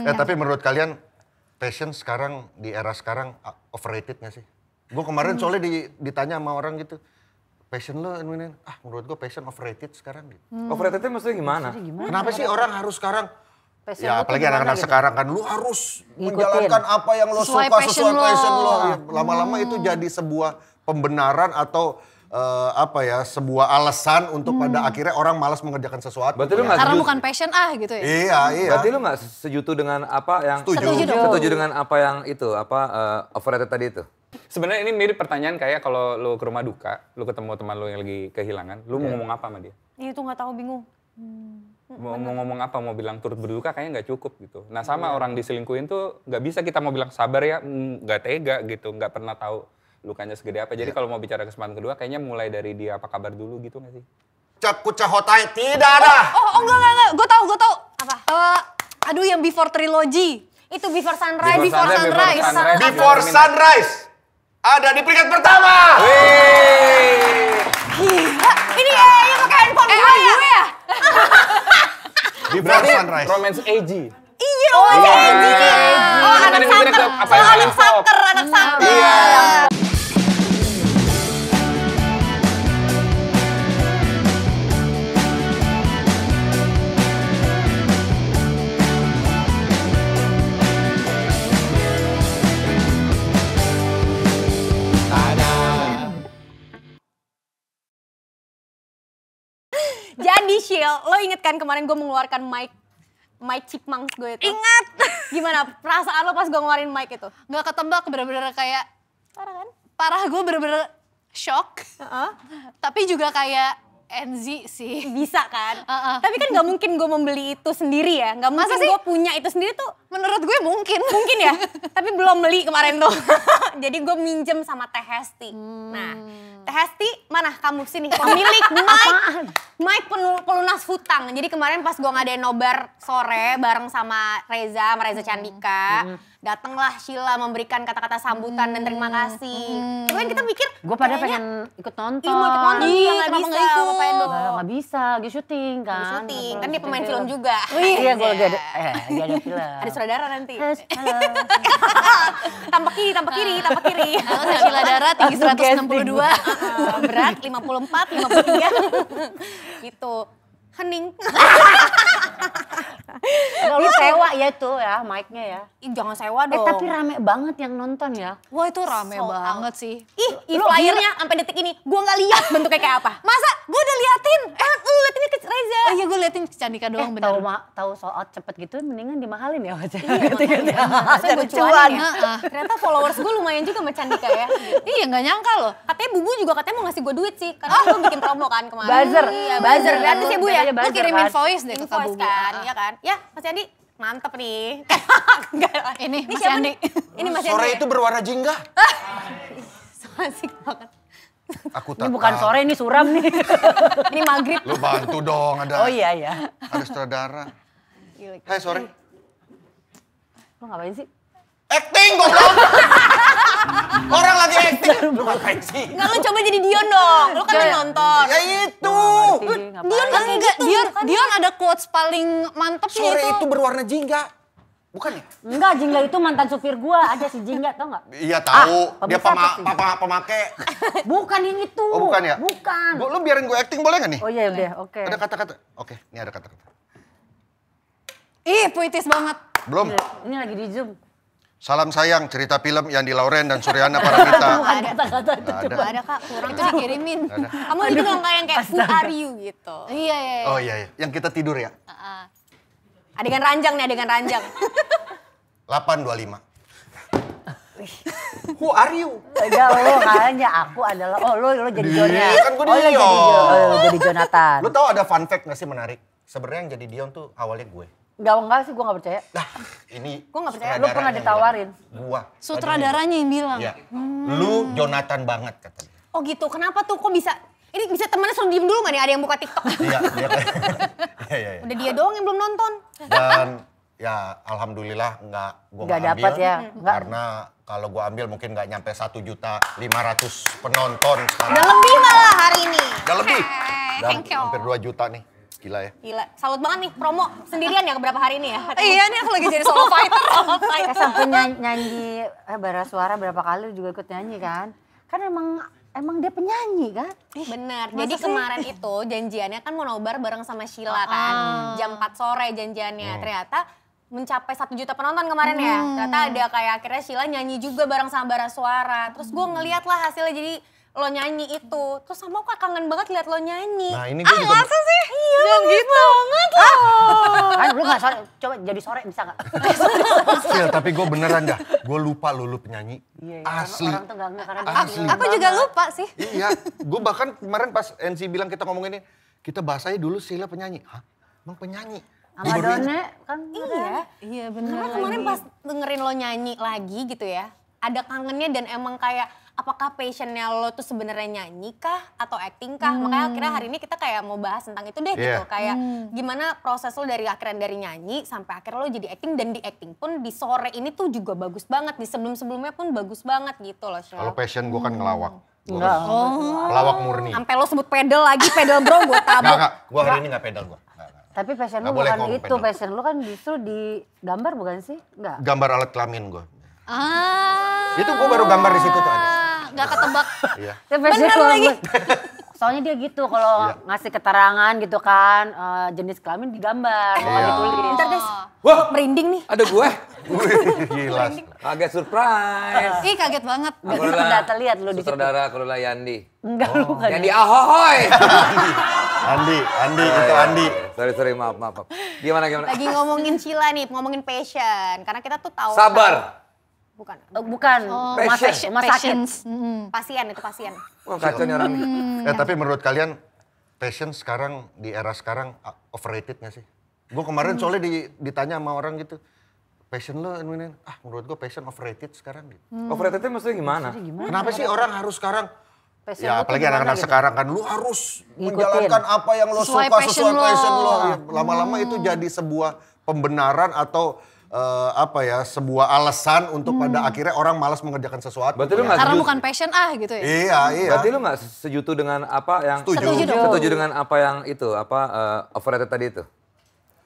Tapi menurut kalian fashion sekarang di era sekarang overrated gak sih? Gue kemarin soalnya ditanya sama orang gitu, fashion lo ini, menurut gue fashion overrated sekarang gitu. Overratednya maksudnya gimana? Kenapa sih orang harus sekarang, Passion ya lu tuh apalagi gimana anak-anak gitu? sekarang kan, lu harus Ngikutin. menjalankan apa yang lo Sesuai suka, passion sesuai lo. passion lo. Ya, lama-lama itu jadi sebuah pembenaran atau sebuah alasan untuk pada akhirnya orang malas mengerjakan sesuatu. Berarti lu nggak Karena setuju? bukan passion gitu ya. Iya. Berarti lu nggak setuju dengan apa yang Setuju dengan apa yang itu overrated tadi itu? Sebenarnya ini mirip pertanyaan kayak kalau lu ke rumah duka, lu ketemu teman lu yang lagi kehilangan, lu mau ngomong apa sama dia? Itu nggak tahu, bingung. Mau ngomong apa? Mau bilang turut berduka kayaknya nggak cukup gitu. Nah sama orang diselingkuhin tuh nggak bisa kita mau bilang sabar ya, nggak tega gitu, nggak pernah tahu lukanya segede apa. Jadi kalau mau bicara kesempatan kedua kayaknya mulai dari dia apa kabar dulu gitu nggak sih? Kucahotai tidak ada. Oh enggak. Gue tahu. Apa? Aduh yang Before Trilogy. Itu Before Sunrise. Before Sunrise ada di peringkat pertama. Gila. Ini yang pakai handphone gue ya? Before Sunrise. Romance AG. Iya, anak santer. Anak santer. Iya. Jadi Shil, lo inget kan kemarin gue mengeluarkan mic chipmunks gue itu? Ingat. Gimana perasaan lo pas gue ngeluarin mic itu? Nggak ketebak, bener-bener kayak Parah kan? parah, gue bener-bener shock. Tapi juga kayak NZ sih. Bisa kan? Heeh. Tapi kan gak mungkin gue membeli itu sendiri ya. Gak mungkin Masa sih? gue punya itu sendiri tuh. Menurut gue mungkin. Mungkin ya. Tapi belum beli kemarin tuh. Jadi gue minjem sama Teh Hesti. Nah, Teh Hesti mana kamu sini? Pemilik mic pelunas hutang. Jadi kemarin pas gue ngadain nobar sore bareng sama Reza Candika. Datanglah Sheila memberikan kata-kata sambutan dan terima kasih. Cuman kita pikir. Gue pada kayaknya pengen ikut nonton. Ih, mau ikut nonton dia Kenapa gak bisa. nggak ikut? Apa Edo? Nggak bisa, lagi syuting kan. Lagi syuting, kan dia pemain film juga. Iya, gue lagi ada film. Ada saudara nanti. Halo. Tampak kiri. Halo, saya Sheila Dara, tinggi 162. Berat 54, 53. Gitu. Hening. Kalau lu sewa ya tuh ya, mic-nya ya. Ih, jangan sewa dong. Tapi rame banget yang nonton ya. Wah itu rame Sold banget sih. Ih, flyernya sampai detik ini gue nggak lihat bentuknya kayak apa. Masa? Gue udah liatin. Lu lihat ini ke Reza. Oh iya gue liatin Candika doang bener. Tahu soal out cepet gitu mendingan dimahalin ya. Iya, makanya gue cuan ya. Ternyata followers gue lumayan juga sama Candika ya. Iya nggak nyangka loh. Katanya Bubu juga katanya mau ngasih gue duit sih. Karena gue bikin promo kan kemarin. Buzzer. Iya, buzzer. Gratis ya Bu ya. Katanya Lu buzzer kirimin kan. voice deh ke Kak Invoice Bubu. kan, ya kan? Ya, Mas Andi, mantep nih. Enggak lah. Ini Mas siapa Andi. nih? Ini Mas Andi. Sore ya? itu berwarna jingga. So asik banget. Aku Ini bukan sore, ini suram nih. Ini maghrib. Lu bantu dong, ada. Oh iya ya. Ada sutradara. Hai sore. Lu ngapain sih? Acting goblok. Orang lagi acting. Lu ngapain sih? Enggak, lu coba jadi Dion dong. Lu kan yang nonton. Ya itu. Dion gak kayak gitu. Dion ada quotes paling mantep sih Sore itu. itu berwarna jingga. Bukan ya? Enggak, Jingga itu mantan supir gua. Ada si Jingga, tau gak? Iya tahu. Dia pemirsa pasti. pemakai. Bukan yang itu. Oh bukan ya? Bukan. Lu biarin gue acting boleh gak nih? Oh iya udah, oke. Ada kata-kata. Oke, ini ada kata-kata. Ih puitis banget. Belum. Ini lagi di Zoom. Salam sayang, cerita film Yandi Lauren dan Suryana Paramita. Ada. Kata-kata itu. Nggak ada. Gak ada Kak, kurang Itu dikirimin. Kamu itu dong kayak who are you gitu. Iya. Oh iya. Yang kita tidur ya? Adegan ranjang nih, adegan ranjang. 825. Who are you? Enggak, lo kayaknya aku adalah, lo jadi Jonathan. Iya, kan gua lo Dion. jadi Jonathan. Lu tahu ada fun fact gak sih menarik? Sebenarnya yang jadi Dion tuh awalnya gue. Enggak sih, gue gak percaya. Nah, ini Gua nggak percaya. Lu pernah ditawarin? Gua. Sutradaranya yang bilang. Iya. Lu Jonathan banget katanya. Oh gitu, kenapa tuh kok bisa? Ini bisa temennya suruh diem dulu gak nih? Ada yang buka TikTok. Iya. Iya. Udah dia doang yang belum nonton. Dan ya alhamdulillah gua Nggak nggak dapat ambil. ya? Nggak. Karena kalau gua ambil mungkin nggak nyampe 1.500.000 penonton sekarang. Udah lebih malah hari ini. Udah lebih. Dan thank you. hampir 2 juta nih. Gila ya. Gila, salut banget nih promo sendirian ya beberapa hari ini ya. Iya nih aku lagi jadi solo fighter. Sampai nyanyi bara suara berapa kali juga ikut nyanyi kan? Kan emang dia penyanyi kan? Bener, jadi kemarin itu janjiannya kan mau nobar bareng sama Sheila kan. Jam 4 sore janjiannya, ternyata mencapai 1 juta penonton kemarin ya. Ternyata ada kayak akhirnya Sheila nyanyi juga bareng sama bara suara. Terus gue ngeliat lah hasilnya jadi lo nyanyi itu. Terus sama aku kangen banget lihat lo nyanyi. Nah ini gue juga... Masa sih? Iya, bagus banget loh. Kan lu gak sore, coba jadi sore bisa gak? Sil, tapi gue beneran dah. Gue lupa lu penyanyi. Iya, Asli. Orang tuh gak karena dia Asli. bilang Aku juga lupa sih. Iya, gue bahkan kemarin pas NC bilang kita ngomongin ini, kita bahas aja dulu Sheila penyanyi. Hah? Emang penyanyi? sama Done kan. Iya bener. Karena kemarin pas dengerin lo nyanyi lagi gitu ya, ada kangennya dan emang kayak apakah passionnya lo tuh sebenarnya nyanyi kah atau acting kah? Makanya akhirnya hari ini kita kayak mau bahas tentang itu deh gitu. Kayak gimana proses lo dari akhirnya dari nyanyi sampai akhirnya lo jadi acting, dan di acting pun di sore ini tuh juga bagus banget. Di sebelum-sebelumnya pun bagus banget gitu loh Syel. Kalau passion gue kan ngelawak. Gua Enggak. kan pelawak murni. Sampai lo sebut pedal lagi, pedal bro gue tabok. Enggak. Gue hari ini gak pedal gue. Tapi passion Nggak lu boleh bukan ngomong itu, pedal. passion lu kan justru di gambar bukan sih? Enggak. Gambar alat kelamin gue. Itu Itu gue baru gambar di situ tuh ada. Gak ketebak. Iya. Itu passion lu. Soalnya dia gitu kalau ngasih keterangan gitu kan, jenis kelamin digambar, ditulis. Bentar deh, Wah, merinding nih. ada gue. Wih, gila. Kaget surprise. Ih kaget banget. Aku Udah terlihat lu di situ. sutradara, aku adalah Yandi. Enggak lu bukan. Yandi ahoy. Andi, itu Andi. Sorry, maaf. Gimana? Lagi ngomongin Sheila nih, ngomongin passion. Karena kita tuh tahu. Sabar. Bukan. Bukan, rumah Passion. rumah sakit. Passions. Pasien itu pasien. Wah, kacau nih orang nih. Tapi menurut kalian passion sekarang di era sekarang overrated gak sih? Gue kemarin soalnya ditanya sama orang gitu, passion lo ini, menurut gue passion overrated sekarang gitu. Overratednya maksudnya gimana? Kenapa sih orang harus sekarang? Passion Ya lu tuh apalagi gimana anak-anak gitu? sekarang kan, lu harus Ngikutin. menjalankan apa yang lo Sesuai suka, passion sesuai lo. passion lo. Ya, lama-lama itu jadi sebuah pembenaran atau sebuah alasan untuk pada akhirnya orang malas mengerjakan sesuatu. Berarti lu nggak Karena setuju? bukan passion gitu ya. Iya. Berarti lu nggak setuju dengan apa yang setuju dengan apa yang itu overrated tadi itu?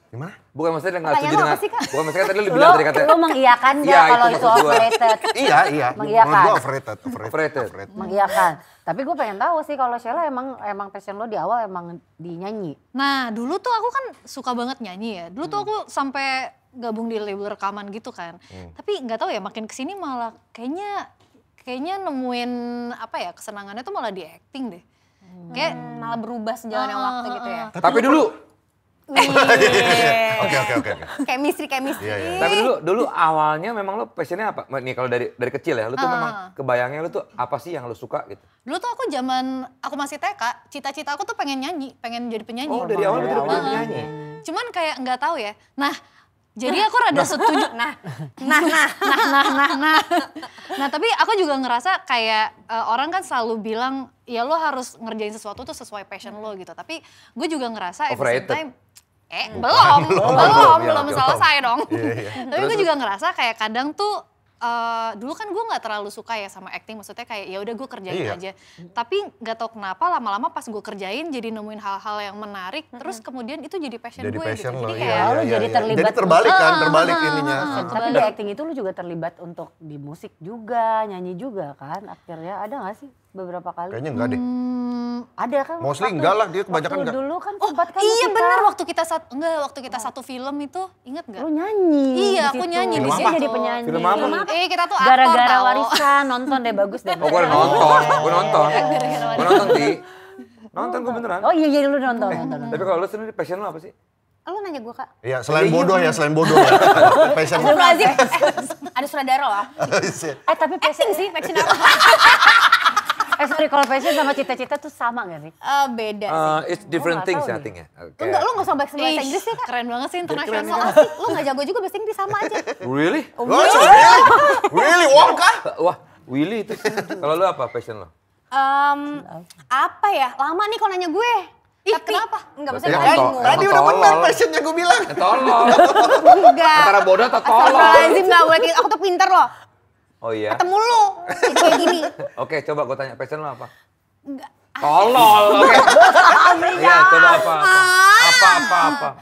Gimana? Bukan maksudnya nggak Pertanyaan setuju lo dengan apa sih, Kak? bukan maksudnya tadi lu bilang tadi katanya. Lu mengiyakan Iya, nggak kalau itu itu maksud gua. overrated? Iya. Mengiyakan. Menurut gue overrated. Overrated. Mengiyakan. Tapi gue pengen tahu sih kalau Sheila emang passion lo di awal emang di nyanyi. Nah dulu tuh aku kan suka banget nyanyi ya. Dulu tuh aku sampai gabung di label rekaman gitu kan. Tapi nggak tahu ya makin kesini malah kayaknya nemuin kesenangannya tuh malah di acting deh. Kayak Malah berubah sejalannya waktu gitu ya. Tapi dulu Oke. Chemistry. Iya. Tapi dulu awalnya memang lo passionnya apa? Nih kalau dari kecil ya, lo tuh memang kebayangnya lo tuh apa sih yang lo suka gitu? dulu tuh aku masih TK, cita-cita aku tuh pengen nyanyi, pengen jadi penyanyi. Oh dari awal lo udah pengen nyanyi? Cuman kayak nggak tahu ya. Nah, jadi aku rada setuju. Nah, tapi aku juga ngerasa kayak orang kan selalu bilang ya lo harus ngerjain sesuatu tuh sesuai passion lo gitu. Tapi gue juga ngerasa at the same Overrated. time belum Oke, selesai dong. Iya. Tapi gue juga ngerasa kayak kadang tuh dulu kan gue nggak terlalu suka ya sama acting, maksudnya kayak ya udah gue kerjain Iya. aja. Tapi nggak tahu kenapa lama-lama pas gue kerjain jadi nemuin hal-hal yang menarik, terus kemudian itu jadi passion Jadi gue passion gitu. lo, Jadi iya. kayak Jadi terlibat. Jadi terbalik ininya. Tapi di acting itu lu juga terlibat untuk di musik juga, nyanyi juga kan akhirnya. Ada gak sih beberapa kali? Kayaknya enggak deh. Ada kan? Mostly enggak lah, dia kebanyakan waktu enggak. dulu kan sempat kan iya kita- benar waktu kita satu film itu inget gak? Lu nyanyi. Iya, di aku situ. nyanyi di Dia situ. jadi penyanyi. Film apa? Kita tuh aktor Gara-gara tau. warisan nonton deh bagus deh. Oh gue nonton. Gue nonton Di. Nonton gue beneran. Oh iya lu nonton. Tapi kalau lo sendiri passion lo apa sih? Lo nanya gue Kak. Iya, selain bodoh ya. Passion. Astagfirullahaladzim. Ada sutradara loh. Tapi passion Acting sih, passion apa? sorry kalau passion sama cita-cita tuh sama gak sih? Beda sih. It's different nggak things tahu ya nih. think-nya. Enggak, lo gak sampai bahasa Ih, Inggris sih Kak. keren banget sih So internasional. asik, lo gak jago juga bahasa Inggris sama aja. Really? Really, Wongka? Wah, Willy itu. Kalau lo apa passion lo? Apa ya? Lama nih kalau nanya gue. Ih, kenapa? Enggak bisa Ya, gue tol- Tadi udah tolol. benar passionnya gue bilang. Tolong. Enggak. Antara bodoh atau tolol. Astagfirullahaladzim gak boleh gitu. Aku tuh pinter loh. Oh iya. Ketemu lu. Kayak gini. Oke, coba gue tanya passion lo apa? Tolol. Oke. Iya, coba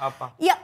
apa. Ya,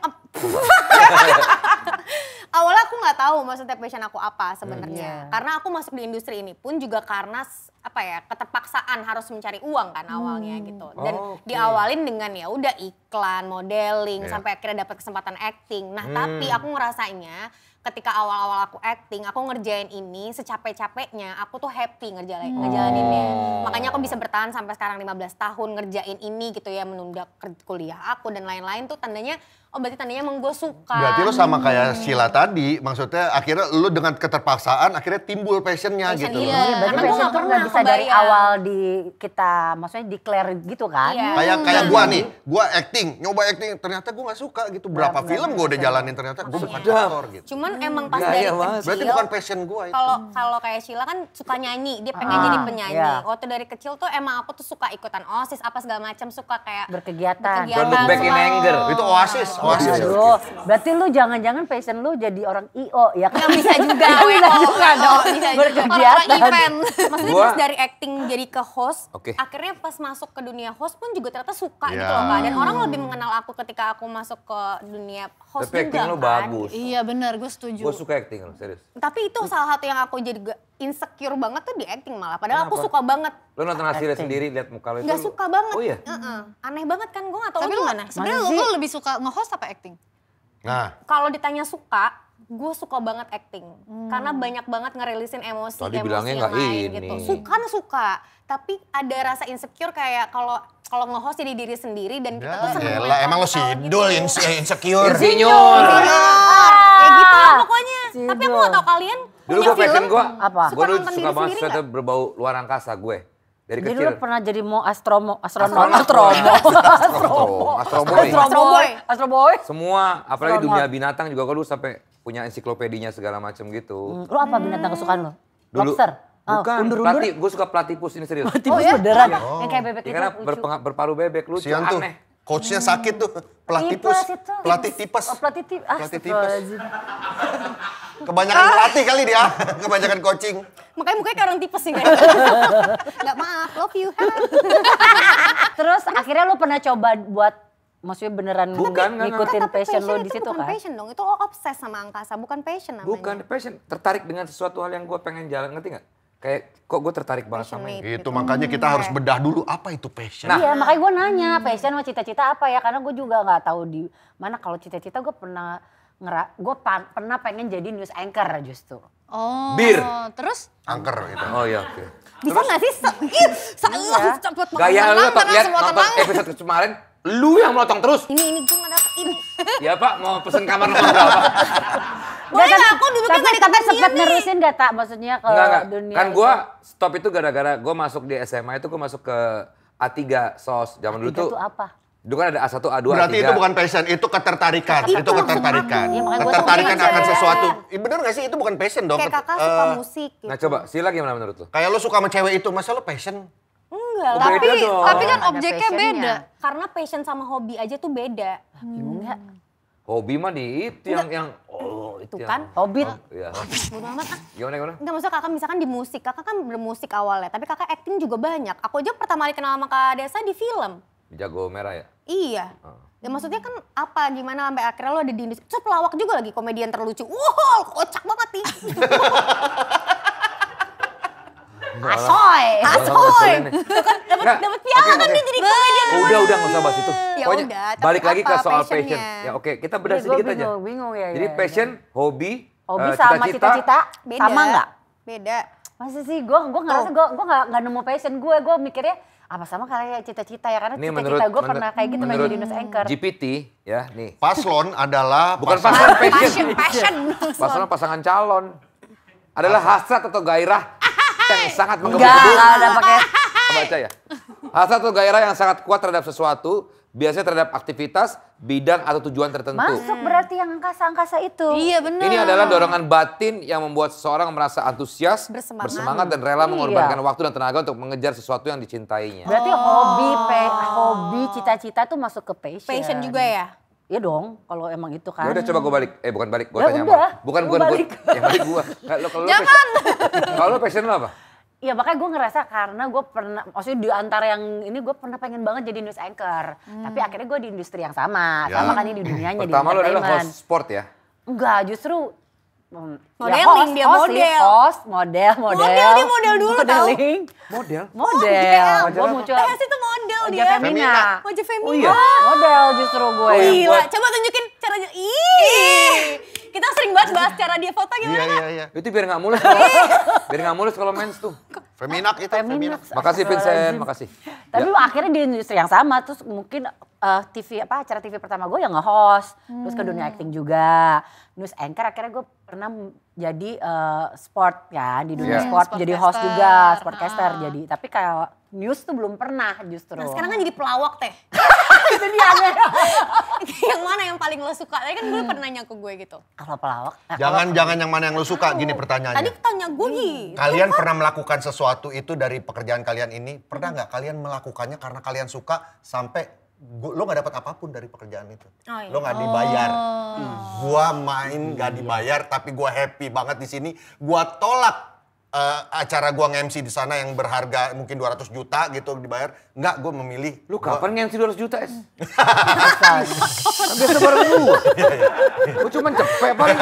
awalnya aku nggak tahu maksudnya passion aku apa sebenarnya. Karena aku masuk di industri ini pun juga karena apa ya, keterpaksaan harus mencari uang kan awalnya gitu. Dan diawalin dengan ya udah iklan, modeling, sampai akhirnya dapat kesempatan acting. Nah, tapi aku ngerasainnya ketika awal-awal aku acting, aku ngerjain ini secapek-capeknya, aku tuh happy ngejalaninnya. Makanya aku bisa bertahan sampai sekarang 15 tahun ngerjain ini gitu ya, menunda kuliah aku dan lain-lain tuh tandanya, oh berarti tandanya emang gue suka. Berarti lo sama kayak Sheila tadi, maksudnya akhirnya lo dengan keterpaksaan akhirnya timbul passionnya Passion, gitu. iya. Berarti Karena gua passion nggak tuh nggak pernah bisa dari kebayang. awal kita maksudnya declare gitu kan. Iya. Kayak gua nih, gua acting, nyoba acting, ternyata gua gak suka gitu. Berapa film gua udah jalanin ternyata gua bukan aktor gitu. Cuman emang pas Gaya dari banget. Berarti kecil, bukan passion gua itu. kalau kayak Sheila kan suka nyanyi, dia pengen jadi penyanyi. iya. Waktu dari kecil tuh emang aku tuh suka ikutan OSIS apa segala macam, suka kayak Berkegiatan. Don't look back in selalu. anger. Itu Oasis. Aduh, berarti lu jangan-jangan passion lu jadi orang IO ya kan? Nggak bisa juga, Bisa juga dong. bisa juga. Berkegiatan. Orang-orang event. Maksudnya Gua- pas dari acting jadi ke host, Oke. akhirnya pas masuk ke dunia host pun juga ternyata suka Iya. gitu loh Kak. Dan orang lebih mengenal aku ketika aku masuk ke dunia host Tapi acting juga lo kan. bagus. Iya benar, gue setuju. Gue suka acting lo, serius. Tapi itu salah satu yang aku jadi insecure banget tuh di acting malah. Padahal aku suka banget. Lo nonton hasilnya sendiri, lihat muka lo itu. Nggak suka banget. Oh iya? Aneh banget kan, gue gak tau Tapi lu lu gimana. sebenarnya lu lebih suka nge-host apa acting? Nah, Kalau ditanya suka, gue suka banget acting. Karena banyak banget ngerilisin emosi Tadi emosi bilangnya yang nggak lain ini. gitu. Suka. Tapi ada rasa insecure kayak kalau nge-host jadi diri sendiri dan kita tuh seneng elah, ngeliat emang lo orang sidul gitu. insecure. Insinyur. Ya gitu lah pokoknya. Tapi aku gak tau kalian Dulu punya gue passion film gue, Apa? gue dulu nonton suka diri banget sendiri sesuatu nggak? berbau luar angkasa gue. Dari Jadi kecil. lu pernah jadi mau astroboy. Astro Boy. Semua, apalagi dunia binatang juga gue dulu sampai punya ensiklopedinya segala macam gitu. Lu apa binatang kesukaan lu? Dulu. Lobster? Bukan, Undur-undur? gue suka platypus ini serius. Tipus beneran. Yang kayak bebek Ya, itu karena lucu. berparu bebek, lucu, Sian tuh, aneh. coachnya sakit tuh, pelatih Tipes tipes, itu. pelatih tipes. Oh, pelatih tipes. Pelatih tipes. Kebanyakan pelatih kali dia, kebanyakan coaching. Makanya mukanya kayak orang tipes sih kan. Gak maaf, love you. Terus akhirnya lu pernah coba buat maksudnya beneran Bukan, ngikutin Tapi passion lu di itu situ bukan kan? passion dong, itu lo obses sama angkasa, bukan passion namanya. Bukan passion, tertarik dengan sesuatu hal yang gue pengen jalan, ngerti gak? Kayak kok gue tertarik banget sama ini. Passionate. Itu makanya kita harus bedah dulu apa itu passion. Iya, makanya gue nanya passion sama cita-cita apa ya, karena gue juga nggak tahu di mana. Kalau cita-cita gue pernah pernah pengen jadi news anchor justru. Oh. Bir. Terus? Angker itu. Oh iya, oke. Bisa gak sih? Cepet banget. Gaya lu Tenang, lihat semua nonton tenang. episode kemarin, lu yang melotong terus. Ini gue gak dapet ini. Ya Pak, mau pesen kamar nomor berapa? Boleh gak? Aku duduknya Tapi gak di tempat sempet sini. nerusin gak tak maksudnya ke Enggak. dunia Kan itu? gue stop itu gara-gara gue masuk di SMA itu gue masuk ke A3 SOS. Zaman dulu Tiga tuh. tuh apa? Dulu kan ada A1, A2, Berarti A3. itu bukan passion, itu ketertarikan. Itu ketertarikan. Iya, makanya gua Ketertarikan suka akan passion. sesuatu. Bener gak sih itu bukan passion dong? Kayak kakak suka musik gitu. Nah coba, Sila gimana menurut lu? Kayak lo suka sama cewek itu, masa lo passion? Enggak Oh, lah. beda dong. Tapi kan Ada objeknya passionnya. beda. Karena passion sama hobi aja tuh beda. Enggak. Hobi mah di itu yang itu Tuh yang- kan. Hobbit. Iya. Bodo amat ah. Gimana? Enggak, maksudnya kakak misalkan di musik, kakak kan bermusik awalnya, tapi kakak acting juga banyak. Aku aja pertama kali kenal sama Kak Desa di film. Jago merah ya? Iya. Ya maksudnya kan apa, gimana sampai akhirnya lo ada di industri. Terus pelawak juga lagi, komedian terlucu. Wow, kocak banget nih. Asoy. Asoy. Enggak. Dapat piala kan dia jadi komedian. Udah nggak usah bahas itu. Ya Pokoknya udah, tapi balik lagi ke apa soal passionnya? passion. Ya oke, kita bedah Iya, sedikit gua aja. bingung ya. Jadi passion, hobi, Hobi sama cita-cita Beda. sama nggak? Beda. Masa sih gue ngerasa gue nggak nemu passion gue mikirnya apa sama kayak cita-cita ya karena Ini cita-cita gue pernah kayak gitu pengen jadi news anchor. GPT ya nih. Paslon adalah Bukan pasangan- pasangan passion. Passion. Pasangan pasangan calon. Adalah hasrat atau gairah yang sangat Enggak menggebu-gebu. ada pakai. Baca ya. Hasrat atau gairah yang sangat kuat terhadap sesuatu, biasanya terhadap aktivitas, bidang atau tujuan tertentu. Masuk berarti yang angkasa-angkasa itu. Iya benar. Ini adalah dorongan batin yang membuat seseorang merasa antusias, Bersemangat. bersemangat dan rela Iya. mengorbankan waktu dan tenaga untuk mengejar sesuatu yang dicintainya. Berarti hobi cita-cita tuh masuk ke passion. Passion juga ya? Iya dong, kalau emang itu kan. Ya udah coba gue balik. Bukan balik, gue Ya tanya udah, sama. Bukan lu gue. balik. Yang balik gue. Kalau lu Jangan. Kalau lu passion lu apa? Iya makanya gue ngerasa karena gue pernah, maksudnya di antara yang ini gue pernah pengen banget jadi news anchor. Tapi akhirnya gue di industri yang sama kan ini di dunianya di Pertama lo adalah entertainment. host sport ya? Enggak, justru Modeling, dia model. Sih, host, model. Model, dia model dulu modeling. Model? Model. Gue muncul. Tehesti itu model Wajah dia. Femina. Wajah Femina. Oh iya? Model justru gue. Gila, coba tunjukin caranya. Ih, kita sering banget bahas cara dia foto gimana. Iya. Itu biar nggak mulus. Biar nggak mulus kalau mens tuh. Feminak itu, feminak. Makasih Vincent, makasih. Tapi akhirnya di industri yang sama, terus mungkin acara TV pertama gue yang nge-host, terus ke dunia acting juga, news anchor. Akhirnya gue pernah jadi sport ya di dunia sport, jadi host juga, sportcaster jadi. Tapi kayak news tuh belum pernah justru. Nah sekarang kan jadi pelawak teh. Itu dia aneh. Yang mana yang paling lo suka? Tadi kan gue pernah nanya ke gue gitu. Kalau pelawak. Jangan yang mana yang lu suka, gini Tadi pertanyaannya. tanya gue gitu. Kalian pernah melakukan sesuatu itu dari pekerjaan kalian ini? Pernah nggak kalian melakukannya karena kalian suka sampai lo nggak dapat apapun dari pekerjaan itu? Oh, iya. Lo nggak dibayar. Gua main nggak dibayar, tapi gua happy banget di sini. Gua tolak acara gua nge-MC di sana yang berharga mungkin 200 juta gitu dibayar. Enggak, gua memilih. Lu kapan nge-MC 200 juta es? Kan Biasa bareng lu. Gue cuma cepet paling.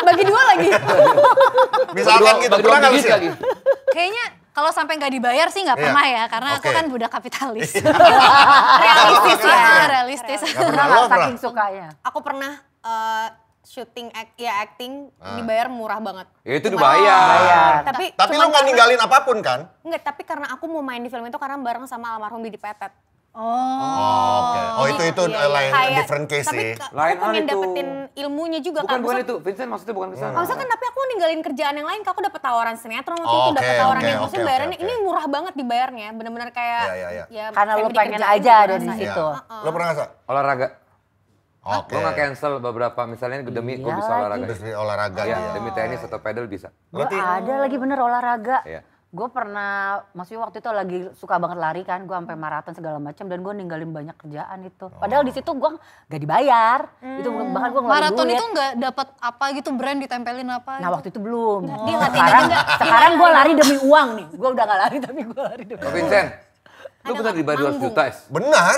Bagi dua lagi. Misalkan gitu, bagi pernah dua nggak lu bibit sih? lagi. Kayaknya kalau sampai nggak dibayar sih nggak Iya. pernah ya, karena aku Oke. kan budak kapitalis. Realistis Iya. ya. Realistis. Nggak Pernah lo nggak saking sukanya? Aku pernah syuting acting dibayar murah banget. Ya itu dibayar. Tapi Tapi cuman lo nggak karena- ninggalin apapun kan? Enggak, tapi karena aku mau main di film itu karena bareng sama almarhum Didi Petet. Oke. Oh itu Iya, lain kayak- different case tapi sih. Lain aku hal pengen itu. dapetin ilmunya juga Bukan kan. bukan Maksudnya- itu, Vincent maksudnya bukan kesana. Maksudnya kan tapi aku ninggalin kerjaan yang lain, aku dapet tawaran sinetron waktu Oh, itu, dapet oke, tawaran oke, yang maksudnya oke, bayarannya oke. ini murah banget dibayarnya, bener-bener kayak Iya. Karena lu family pengen kerjaan aja juga ada di rasanya. situ. Lo pernah nggak, Sa? Olahraga. Oke. Lo nggak cancel beberapa misalnya demi gue bisa Iya olahraga. Industri olahraga Iya, dia. demi tenis atau pedal bisa. Gue Berarti ada lagi bener olahraga. Iya. Gue pernah, maksudnya waktu itu lagi suka banget lari kan, gue sampai maraton segala macam dan gue ninggalin banyak kerjaan itu. Padahal di situ gue gak dibayar, itu bahkan gue ngeluarin Maraton duit. itu nggak dapat apa gitu, brand ditempelin apa? Nah waktu itu belum. Dia latihan Sekarang, aja sekarang gue lari demi uang nih. Gue udah gak lari tapi gue lari demi Oh, Vincent, lu bener dibayar 200 juta es? benar.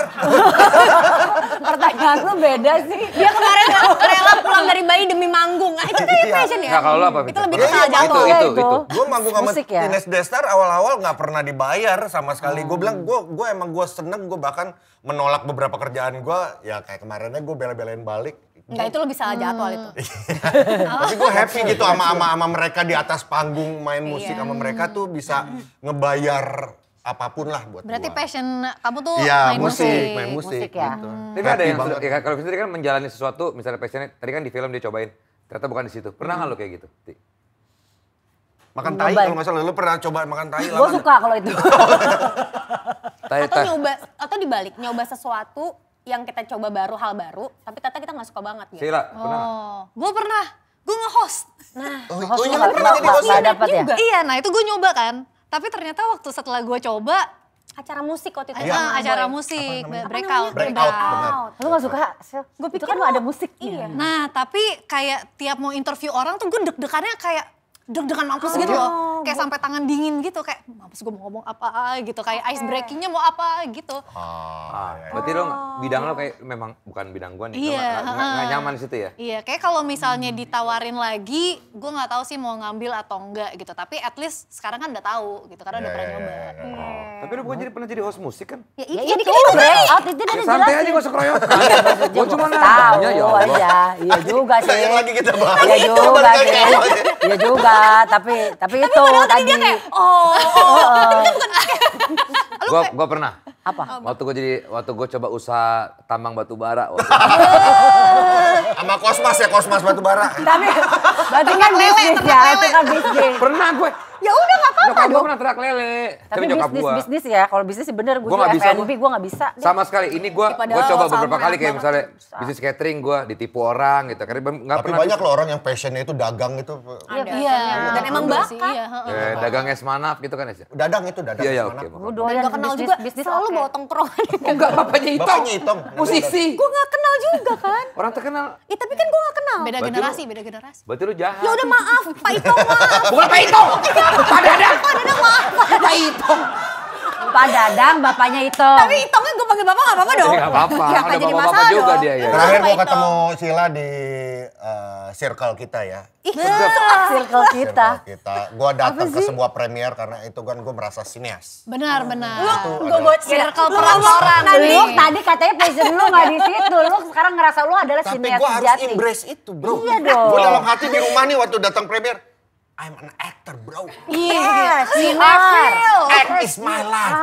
Pertanyaan lu beda sih. Dia kemarin rela pulang dari bayi demi manggung. Nah, itu kayak passion ya. Nggak, kalau lu apa, Itu Vincent? lebih Iya, ke salah iya, jatuh. itu. Gue manggung sama Musik ya? Ines Destar awal-awal nggak pernah dibayar sama sekali. Gue bilang gue emang gue seneng, gue bahkan menolak beberapa kerjaan gue. Ya kayak kemarinnya gue bela-belain balik. Enggak, itu lebih salah jatuh itu. Tapi gue happy gitu sama mereka di atas panggung main musik sama mereka tuh bisa ngebayar apapun lah buat Berarti gua. passion kamu tuh Iya, main musik, musik. main musik Musik ya. gitu. Tapi ada Happy yang, banget. ya, kalau Vincent kan menjalani sesuatu, misalnya passionnya, tadi kan di film dia cobain, ternyata bukan di situ. Pernah nggak lo kayak gitu? Ti? Makan tai Nyobain. kalau nggak salah, lu pernah coba makan tai Gue suka kalau itu. Atau nyoba, atau dibalik, nyoba sesuatu yang kita coba baru, hal baru, tapi ternyata kita nggak suka banget gitu. Sila, pernah nggak? Oh, gue pernah. Gue nge-host. Oh iya, lu pernah jadi host? Gak dapet ya? Iya, nah itu gue nyoba kan. Tapi ternyata waktu setelah gue coba, Acara musik waktu itu. acara Boy. musik, namanya? breakout. Breakout, benar. Lu gak suka? Gue Itu pikir kan lo- ada musiknya. Iya. Nah, tapi kayak tiap mau interview orang tuh gue deg-degannya kayak deg-degan mampus gitu loh. Kayak sampai tangan dingin gitu, kayak mampus gue mau ngomong apa gitu, kayak ice breakingnya mau apa gitu. Berarti lo bidang lo kayak memang bukan bidang gua nih, lo Iya, nggak nyaman di situ ya? Iya, kayak kalau misalnya ditawarin lagi, gue nggak tahu sih mau ngambil atau enggak gitu. Tapi at least sekarang kan udah tahu gitu, karena udah pernah nyoba. Tapi lo bukan pernah jadi host musik kan? Ya, Ya jadi itu kita breakout itu udah Ya, santai aja dijelasin. gak usah keroyokan. Gua cuma Tahu nanya ya Allah. aja. Iya juga sih. Yang lagi kita bahas. Iya juga Balik sih. lagi awal ya. Iya juga, tapi itu tadi. Gua pernah. Apa? Waktu gua coba usaha tambang batu bara. Sama Kosmas batu bara. Tapi berarti kan bisnis ya, itu kan bisnis. Pernah gue. ya udah nggak apa-apa Nyokap gue dong. pernah terak lele. Tapi nyokap gua. bisnis ya, kalau bisnis sih bener gue Gua nggak bisa, F&B gue gak bisa. deh. Sama sekali, ini gue padahal coba sama beberapa kali kayak banget. misalnya bisnis catering gue ditipu orang gitu. Karena nggak Tapi pernah. banyak loh orang yang passionnya itu dagang itu. Iya, Dan emang bener bakat. sih, iya, heeh. Dagang es manaf gitu kan ya? Dadang itu dadang. Iya, iya, Mana? oke. Gue Dan doyan gak kenal bisnis, juga, bisnis selalu oke. bawa tongkrongan. Enggak, bapaknya Itong. Bapaknya Itong. Musisi. Gue gak kenal juga kan. Orang terkenal. Tapi kan gue gak kenal. Beda Berarti generasi, beda generasi. Berarti lu jahat. Ya udah maaf, Pak Ito maaf. Bukan Pak Itong. Pak Dadang. Pak Itong. Pak Dadang, bapaknya itu. Tapi Itongnya gue panggil bapak gak apa-apa dong. Nggak apa-apa, Nggak ada jadi bapak-bapak masalah juga dong. dia ya. Terakhir Pak gue Itong. ketemu Sheila di circle kita ya. Circle kita. Gue datang ke sebuah premier karena itu kan gue merasa sineas. Benar-benar. Gue buat Circle Lu perantoran. nanti. Lu tadi katanya passion lu gak di situ. Lu sekarang ngerasa lu adalah Tapi sineas gue harus sejati. embrace itu bro. Iya dong. Gue dalam hati di rumah nih waktu datang premier, I'm an actor bro. Yes, you I are. feel. Act is my life.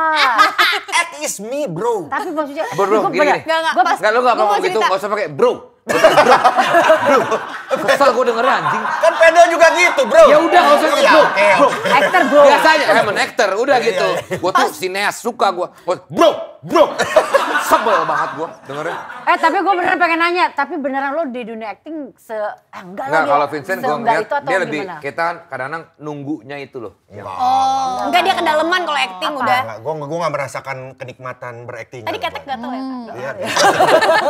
Act is me bro. Tapi maksudnya, Bro, gua gini, bener- gini. Enggak. Enggak, lu gak Gua mau ngomong gitu, cerita. gak usah pakai bro. Bro. Kesel gue dengerin anjing. Kan Pedro juga gitu bro. Ya udah gak usah gitu Iya, bro. oke, Bro. oke. actor bro. Biasanya I'm an actor, udah Iya, gitu. iya. Gue tuh sineas, suka gue. Bro. Sebel banget gue dengerin. Tapi gue beneran pengen nanya, tapi beneran lo di dunia acting enggak lah Enggak, dia kalau Vincent gue seenggak ngeliat itu atau dia lebih, gimana? kita kan kadang-kadang nunggunya itu loh. Oh, enggak dia kedalaman kalau acting udah. Gue gak merasakan kenikmatan berakting. Tadi ketek gak tau ya. Iya.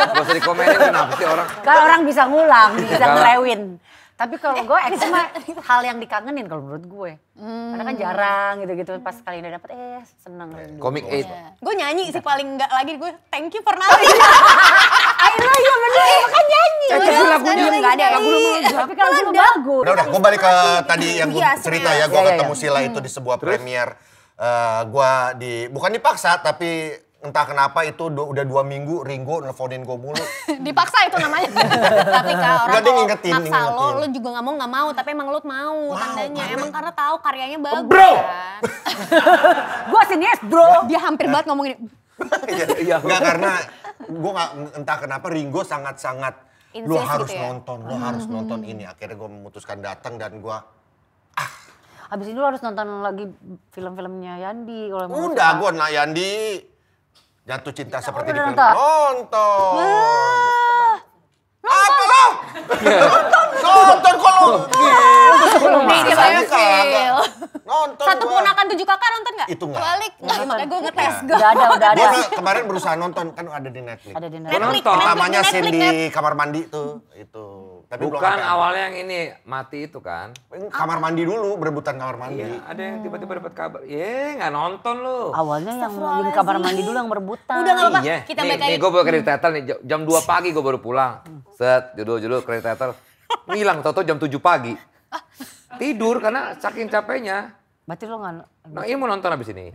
Gak usah dikomenin kenapa sih orang. Kalau orang bisa ngulang, bisa Enggak lah. ngelewin. Tapi kalau gue acting mah hal yang dikangenin kalau menurut gue. Karena kan jarang gitu-gitu. Pas kali udah dapet seneng. Komik 8. Gue nyanyi sih paling enggak lagi gue thank you for nothing. Ayo iya bener, kan nyanyi. Tapi lagunya enggak ada. Tapi kalau lu bagus. Udah, gue balik ke tadi yang gue Iya, cerita sebenarnya. ya. Gue Iya, iya, ketemu Sheila itu di sebuah premier. Gue bukan dipaksa, tapi entah kenapa itu udah 2 minggu Ringo nelfonin gue mulu. Dipaksa itu namanya. Tapi Kak, orang Enggak, dia kalau ngingetin, maksa ngingetin. lo juga nggak mau, tapi emang lo mau tandanya. Emang karena tahu karyanya bagus. Bro! Kan? Gue sinias bro. Dia hampir banget ngomong ini. Iya. Enggak, karena gue entah kenapa Ringo sangat-sangat lo Insist harus gitu ya? nonton, lo harus nonton ini. Akhirnya gue memutuskan datang dan gue Habis itu lu harus nonton lagi film-filmnya Yandi. Kalau emang lu udah suka. gue Yandi jatuh cinta seperti di udah film. nonton? Nonton. Apa lo? Nonton kok lo. Nih, Masa saya sih kagak? feel. Nonton Satu gua. ponakan 7 kakak nonton nggak? Itu nggak. Balik. Nggak, makanya gue ngetes. Udah ada. Gue kemarin berusaha nonton, kan ada di Netflix. Ada di Gua Netflix. nonton. Pertamanya Netflix, scene di Netflix. kamar mandi tuh, itu. Tapi belum Bukan sampai. awalnya yang ini mati itu kan. Kamar mandi dulu, berebutan kamar mandi. Iya, ada yang tiba-tiba dapat kabar. Nggak nonton lu. Awalnya yang di kamar mandi dulu yang berebutan. Udah nggak apa-apa. Iya. Kita nih, balik lagi. nih gue baru kredit tetel nih, jam 2 pagi gue baru pulang. Set, judul kredit tetel. Ngilang, tau-tau jam 7 pagi. Tidur karena saking capeknya. Berarti lo nggak. Nah ini mau nonton abis ini.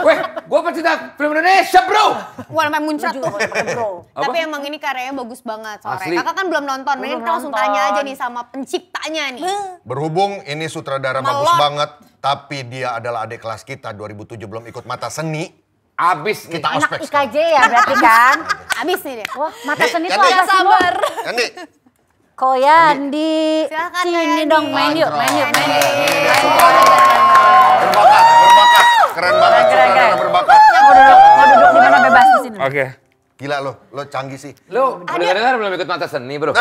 Weh, gue pecinta film Indonesia bro. Wah, namanya muncrat tuh. Bro. Tapi emang ini karyanya bagus banget sore. Asli. Kakak kan belum nonton, mending kita langsung tanya aja nih sama penciptanya nih. Berhubung ini sutradara bagus Melot. banget, tapi dia adalah adik kelas kita 2007 belum ikut mata seni. Abis nih. Kita Anak ospek IKJ ya berarti kan? Abis nih dia. Wah, mata seni Yandi. tuh apa sih? Sabar. Yandi, Ko Yandi. Silakan, Sini Yandi. dong, main yuk. berbakat, keren banget, Keren. sutradara berbakat. Mau duduk di mana bebas di sini. Oke. Gila lo canggih sih. Lu dengar belum ikut mata seni bro?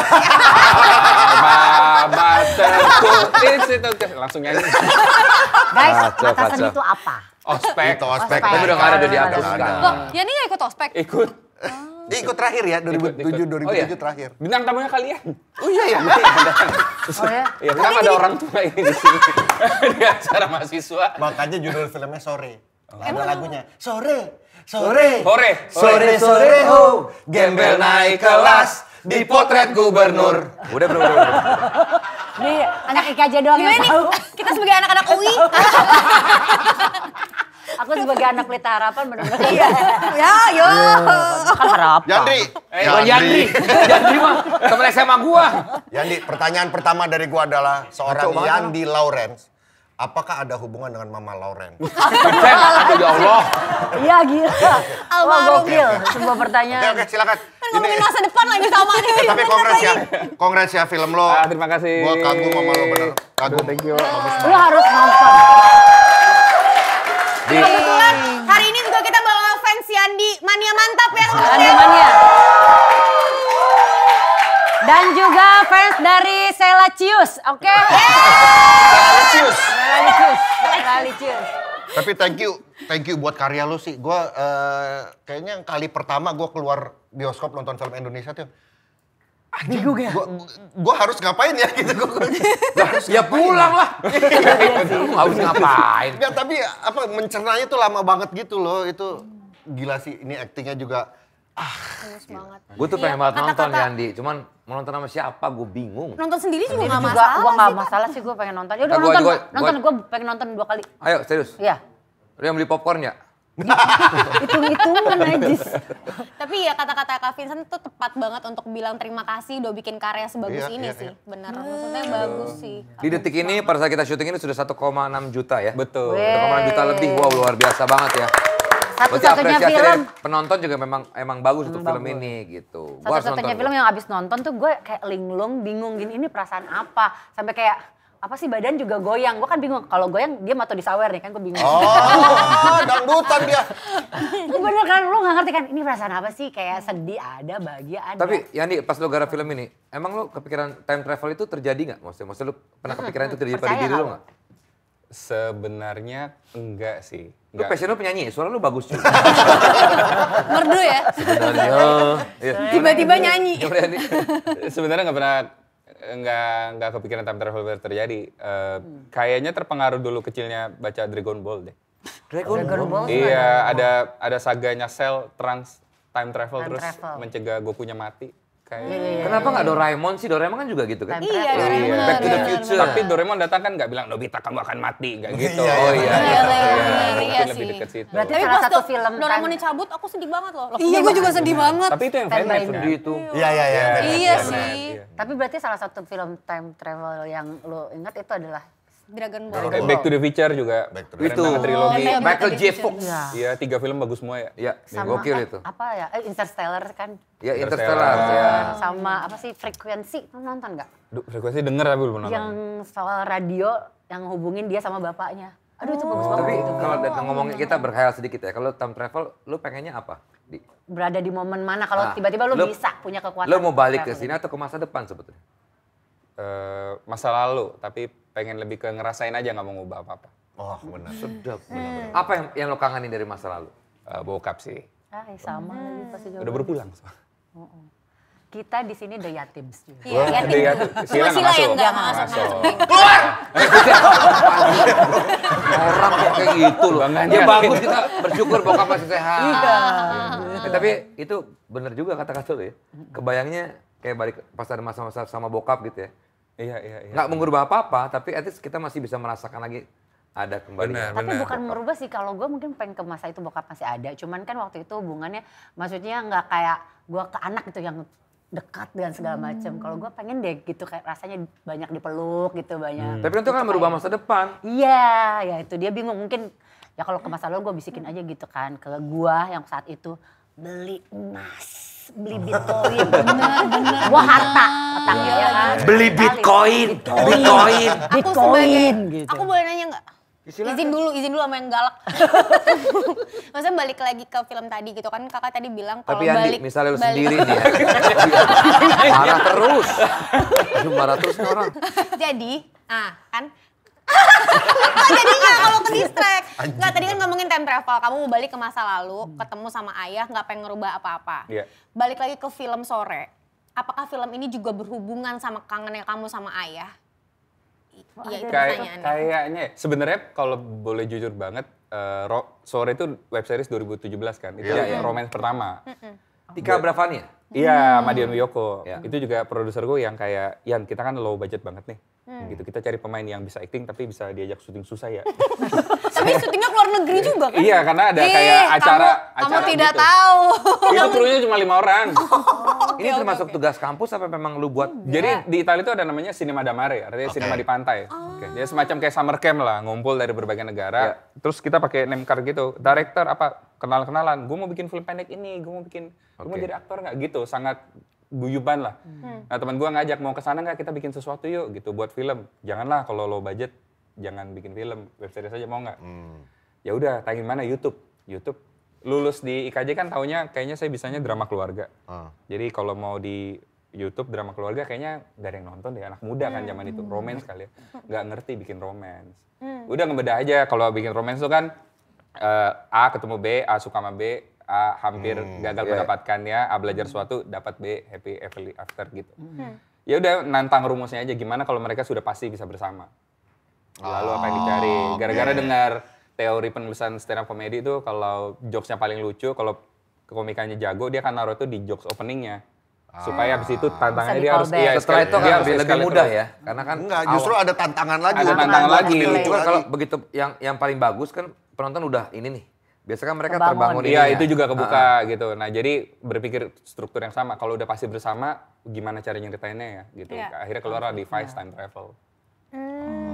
Langsung nyanyi. Guys, Kacau, mata seni kacau. itu apa? Ospek. Itu ospek. Ospek. Tapi udah nggak ada udah dihapus Udah nggak ada. sekarang. Loh, Yani nggak ikut ospek? Ikut. Dia ikut terakhir ya, 2007, Ikut. 2007 Oh, iya? terakhir. Bintang tamunya kalian. Oh iya ya. Oh ya? Ya, kenapa ada orang tua ini di sini? Di acara mahasiswa. Makanya judul filmnya Sore. Ada lagunya. Sore. Sore. Sore ho, gembel naik kelas di potret gubernur. Udah bro. Nih, anak IKJ doang Gimana yang nih? tahu. Kita sebagai anak-anak UI. Aku sebagai anak pelita harapan benar-benar. Ya, yo. Kan harapan. Yandri. Yandri. Yandri mah temen SMA gua. Yandi, pertanyaan pertama dari gua adalah seorang Kacau banget, Yandi Lawrence. Apakah ada hubungan dengan Mama Lauren? Vincent, aduh ya Allah. Iya gila. Wah Almarhum. gokil. Sebuah pertanyaan. Oke, silakan. Ngomongin masa depan lagi sama nih. Tapi kongres ya film lo. Terima kasih. Gua kagum sama lo bener. Kagum. Thank you. Lu harus nonton. Kebetulan hari ini juga kita bawa fans Yandi Mania mantap ya teman-teman. Mania. Dan juga fans dari Selasius, oke? Lucius. Selasius. Tapi thank you buat karya lo sih. Gua kayaknya yang kali pertama gua keluar bioskop nonton film Indonesia tuh Bingung ya? Gue harus ngapain ya gitu. Ya pulang lah. Kamu harus ngapain? Enggak, tapi apa mencernanya tuh lama banget gitu loh. Itu gila sih, ini aktingnya juga. Bagus banget. Gue tuh pengen Iya, banget nonton kata-kata- ya Andi, cuman mau nonton sama siapa gue bingung. Nonton sendiri juga Ini nggak juga masalah gue nggak sih. masalah sih, gue pengen nonton. Yaudah Nah, gua- nonton, gua- nonton, gue pengen nonton 2 kali. Ayo serius, Iya. lu yang beli popcorn ya? Hitung-hitungan najis. Tapi ya kata-kata Kak Vincent tuh tepat banget untuk bilang terima kasih udah bikin karya sebagus Iya, ini iya, sih. Bener, maksudnya bagus sih. Di detik ini pada saat kita syuting ini sudah 1,6 juta ya? Betul. 1,6 juta lebih, wow luar biasa banget ya. Berarti Satu-satunya apresiasi film, dari penonton juga emang bagus untuk film bagus. ini gitu. Gua harus satu-satunya nonton film gua. yang abis nonton tuh gue kayak linglung, bingung gini ini perasaan apa. Sampai kayak apa sih badan juga goyang. Gue kan bingung kalau goyang dia atau disawer nih kan gue bingung. Oh, dangdutan dia. Itu bener kan, lu gak ngerti kan ini perasaan apa sih? Kayak sedih ada, bahagia ada. Tapi Yandi pas lu garap film ini, emang lu kepikiran time travel itu terjadi nggak? Maksudnya lu pernah kepikiran itu terjadi pada Percaya diri lu nggak? nggak? Sebenarnya enggak sih. Lu Enggak. passion lu penyanyi, suara lu bagus juga. Merdu ya. Sebenarnya. Iya. Tiba-tiba nyanyi. Gimana, Yandi? Sebenarnya nggak pernah nggak kepikiran time travel terjadi. Kayaknya terpengaruh dulu kecilnya baca Dragon Ball deh. Dragon Ball tuh Iya, ada saganya Cell Trunks time travel Time terus travel. mencegah Gokunya mati. Kayak Kenapa nggak Doraemon sih? Doraemon kan juga gitu kan? Time Iya, travel. Doraemon. Back to the bener, Future. Tapi Doraemon datang kan nggak bilang Nobita kamu akan mati, nggak gitu. Iya, Oh iya. Iya, Mungkin lebih sih. dekat situ. Berarti Tapi salah pas satu tuh film Doraemon time- dicabut, aku sedih banget loh. Iya, gue juga sedih banget. Tapi itu yang Time Venice Travel. kan? Sedih itu. Iya, iya, iya. Iya Venice, sih. iya. Tapi berarti salah satu film time travel yang lo ingat itu adalah Dragon Ball. Back to the Future juga. Back to the Keren Itu. banget trilogi. iya, Michael J. Future. Fox. Iya. Iya, 3 film bagus semua ya. Iya, sama gokil itu. apa ya? Interstellar kan. Ya Interstellar. Interstellar. Ya. Sama apa sih Frekuensi? Lo nonton nggak? Duh, frekuensi denger tapi belum nonton. Yang soal radio yang hubungin dia sama bapaknya. Aduh itu bagus banget. Tapi itu. kalau ngomongin kita berkhayal sedikit ya, kalau time travel, lu pengennya apa? Berada di momen mana kalau Ah, tiba-tiba lo lu- bisa punya kekuatan. Lu mau balik ke traveling. sini atau ke masa depan sebetulnya? Masa lalu, tapi pengen lebih ke ngerasain aja nggak mau ngubah apa-apa. Oh, benar. Sedap. benar-benar. Apa yang lo kangenin dari masa lalu? Bokap sih. Ah, sama lagi pasti Udah jawabannya. berpulang. Kita di sini the yatims juga. Iya, iya. Ada ya tuh. Sila nggak Sila yang masuk. nggak masuk. Orang kok kayak gitu loh. Bangganya. Ya bagus kita bersyukur bokap masih sehat. Tapi itu bener juga kata-kata lo ya. Kebayangnya kayak balik pas ada masa-masa sama bokap gitu ya. Iya, iya, iya. Nggak mengubah apa-apa, tapi at least kita masih bisa merasakan lagi ada kembali. Benar. Tapi bukan merubah sih, kalau gue mungkin pengen ke masa itu bokap masih ada. Cuman kan waktu itu hubungannya maksudnya nggak kayak gue ke anak gitu yang dekat dan segala macam. Kalau gue pengen deh gitu kayak rasanya banyak dipeluk gitu banyak. Tapi itu kan merubah masa depan. Iya, ya itu dia bingung mungkin ya kalau ke masa lalu gue bisikin aja gitu kan ke gue yang saat itu beli emas, beli bitcoin, bener. Gue harta otaknya ya kan. Beli bitcoin, bitcoin. Aku sebagai, Bitcoin gitu. aku boleh nanya nggak? Izin dulu sama yang galak. Maksudnya balik lagi ke film tadi gitu kan, kakak tadi bilang kalau Tapi Andi, balik. misalnya lu sendiri nih ya. Marah terus. Aduh, marah terus nih orang. Jadi, kan. Kok jadi nggak kalau ke distract? Nggak, tadi kan ngomongin time travel. Kamu mau balik ke masa lalu, ketemu sama ayah, nggak pengen ngerubah apa-apa. Iya. Balik lagi ke film Sore. Apakah film ini juga berhubungan sama kangennya kamu sama ayah? Iya, itu pertanyaannya. Kayaknya sebenarnya kalau boleh jujur banget, Sore itu web series 2017 kan. Itu romance pertama. Tika Bravani ya? Iya, Madian Wiyoko. Ya. Itu juga produser gue yang kayak, Yan kita kan low budget banget nih. Gitu, kita cari pemain yang bisa acting tapi bisa diajak syuting susah ya. Tapi syutingnya keluar negeri juga kan? Iya, karena ada kayak acara Kamu tidak gitu. tahu. Itu krunya cuma 5 orang. Ini termasuk tugas kampus apa memang lu buat? Jadi di Italia itu ada namanya Cinema da Mare, artinya cinema di pantai. Oke. Dia semacam kayak summer camp lah, ngumpul dari berbagai negara. Terus kita pakai name card gitu, director apa, kenalan-kenalan. Gue mau bikin film pendek ini, gue mau jadi aktor nggak gitu, sangat guyuban lah. Nah teman gue ngajak mau ke sana nggak kita bikin sesuatu yuk gitu buat film. Janganlah kalau low budget, jangan bikin film, web series aja mau nggak? Ya udah, tayangin mana YouTube. Lulus di IKJ kan taunya kayaknya saya bisanya drama keluarga. Jadi kalau mau di YouTube drama keluarga kayaknya gak ada yang nonton deh, anak muda kan zaman itu, romance kali ya. Gak ngerti bikin romance. Udah ngebedah aja kalau bikin romance itu kan A ketemu B, A suka sama B, hampir gagal mendapatkannya, A belajar sesuatu, dapat B, happy ever after gitu. Ya udah nantang rumusnya aja, gimana kalau mereka sudah pasti bisa bersama. Lalu apa yang dicari? Gara-gara dengar teori penulisan stand up comedy itu kalau jokesnya paling lucu, kalau komikanya jago, dia akan naruh itu di jokes openingnya. Supaya habis itu tantangannya dia harus setelah itu kan lebih mudah ya. Karena kan Enggak, justru ada tantangan lagi. Ada tantangan lagi. itu kan kalau begitu yang paling bagus kan penonton udah ini nih. Biasanya kan mereka terbangun Iya, ininya. itu juga kebuka gitu. Nah, jadi berpikir struktur yang sama. Kalau udah pasti bersama, gimana cara nyeritainnya ya gitu. Akhirnya keluar device time travel.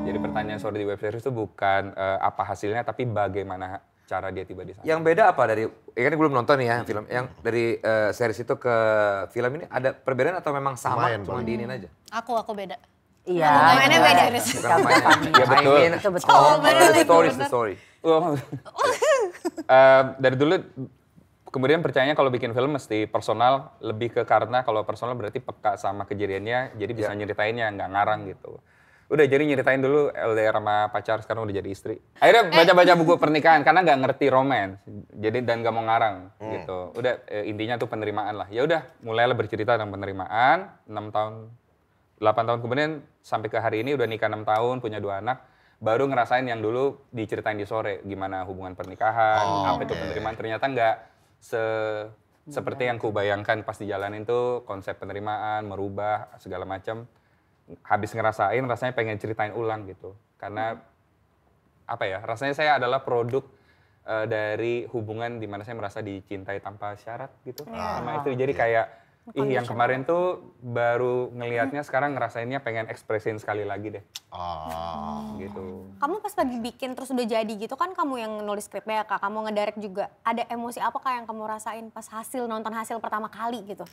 Jadi pertanyaan sorry di web series itu bukan apa hasilnya, tapi bagaimana cara dia tiba di sana. Yang beda apa dari, ya kan gue belum nonton nih ya film, yang dari series itu ke film ini ada perbedaan atau memang sama, cuma diinin aja? Aku beda. Iya. Mainnya beda. Bukan mainnya. Iya, betul. Itu betul. The story is the story. Dari dulu kemudian percayanya kalau bikin film mesti personal, lebih ke karena kalau personal berarti peka sama kejadiannya, jadi bisa nyeritainnya, nggak ngarang gitu. Udah jadi nyeritain dulu LDR sama pacar, sekarang udah jadi istri. Akhirnya baca-baca buku pernikahan karena nggak ngerti romance, jadi dan nggak mau ngarang gitu. Udah intinya tuh penerimaan lah. Ya udah mulailah bercerita tentang penerimaan. 8 tahun kemudian sampai ke hari ini udah nikah 6 tahun, punya 2 anak. Baru ngerasain yang dulu diceritain di sore, gimana hubungan pernikahan, apa itu penerimaan. Ternyata nggak seperti yang kubayangkan pas dijalanin tuh, konsep penerimaan, merubah segala macam. Habis ngerasain, rasanya pengen ceritain ulang gitu. Karena apa ya, rasanya saya adalah produk dari hubungan di mana saya merasa dicintai tanpa syarat gitu sama istri. Jadi kayak, yang kemarin tuh baru ngelihatnya, sekarang ngerasainnya pengen ekspresin sekali lagi deh. Gitu. Kamu pas lagi bikin terus udah jadi gitu kan, kamu yang nulis skripnya Kak, kamu ngedirect juga. Ada emosi apa Kak yang kamu rasain pas nonton hasil pertama kali gitu?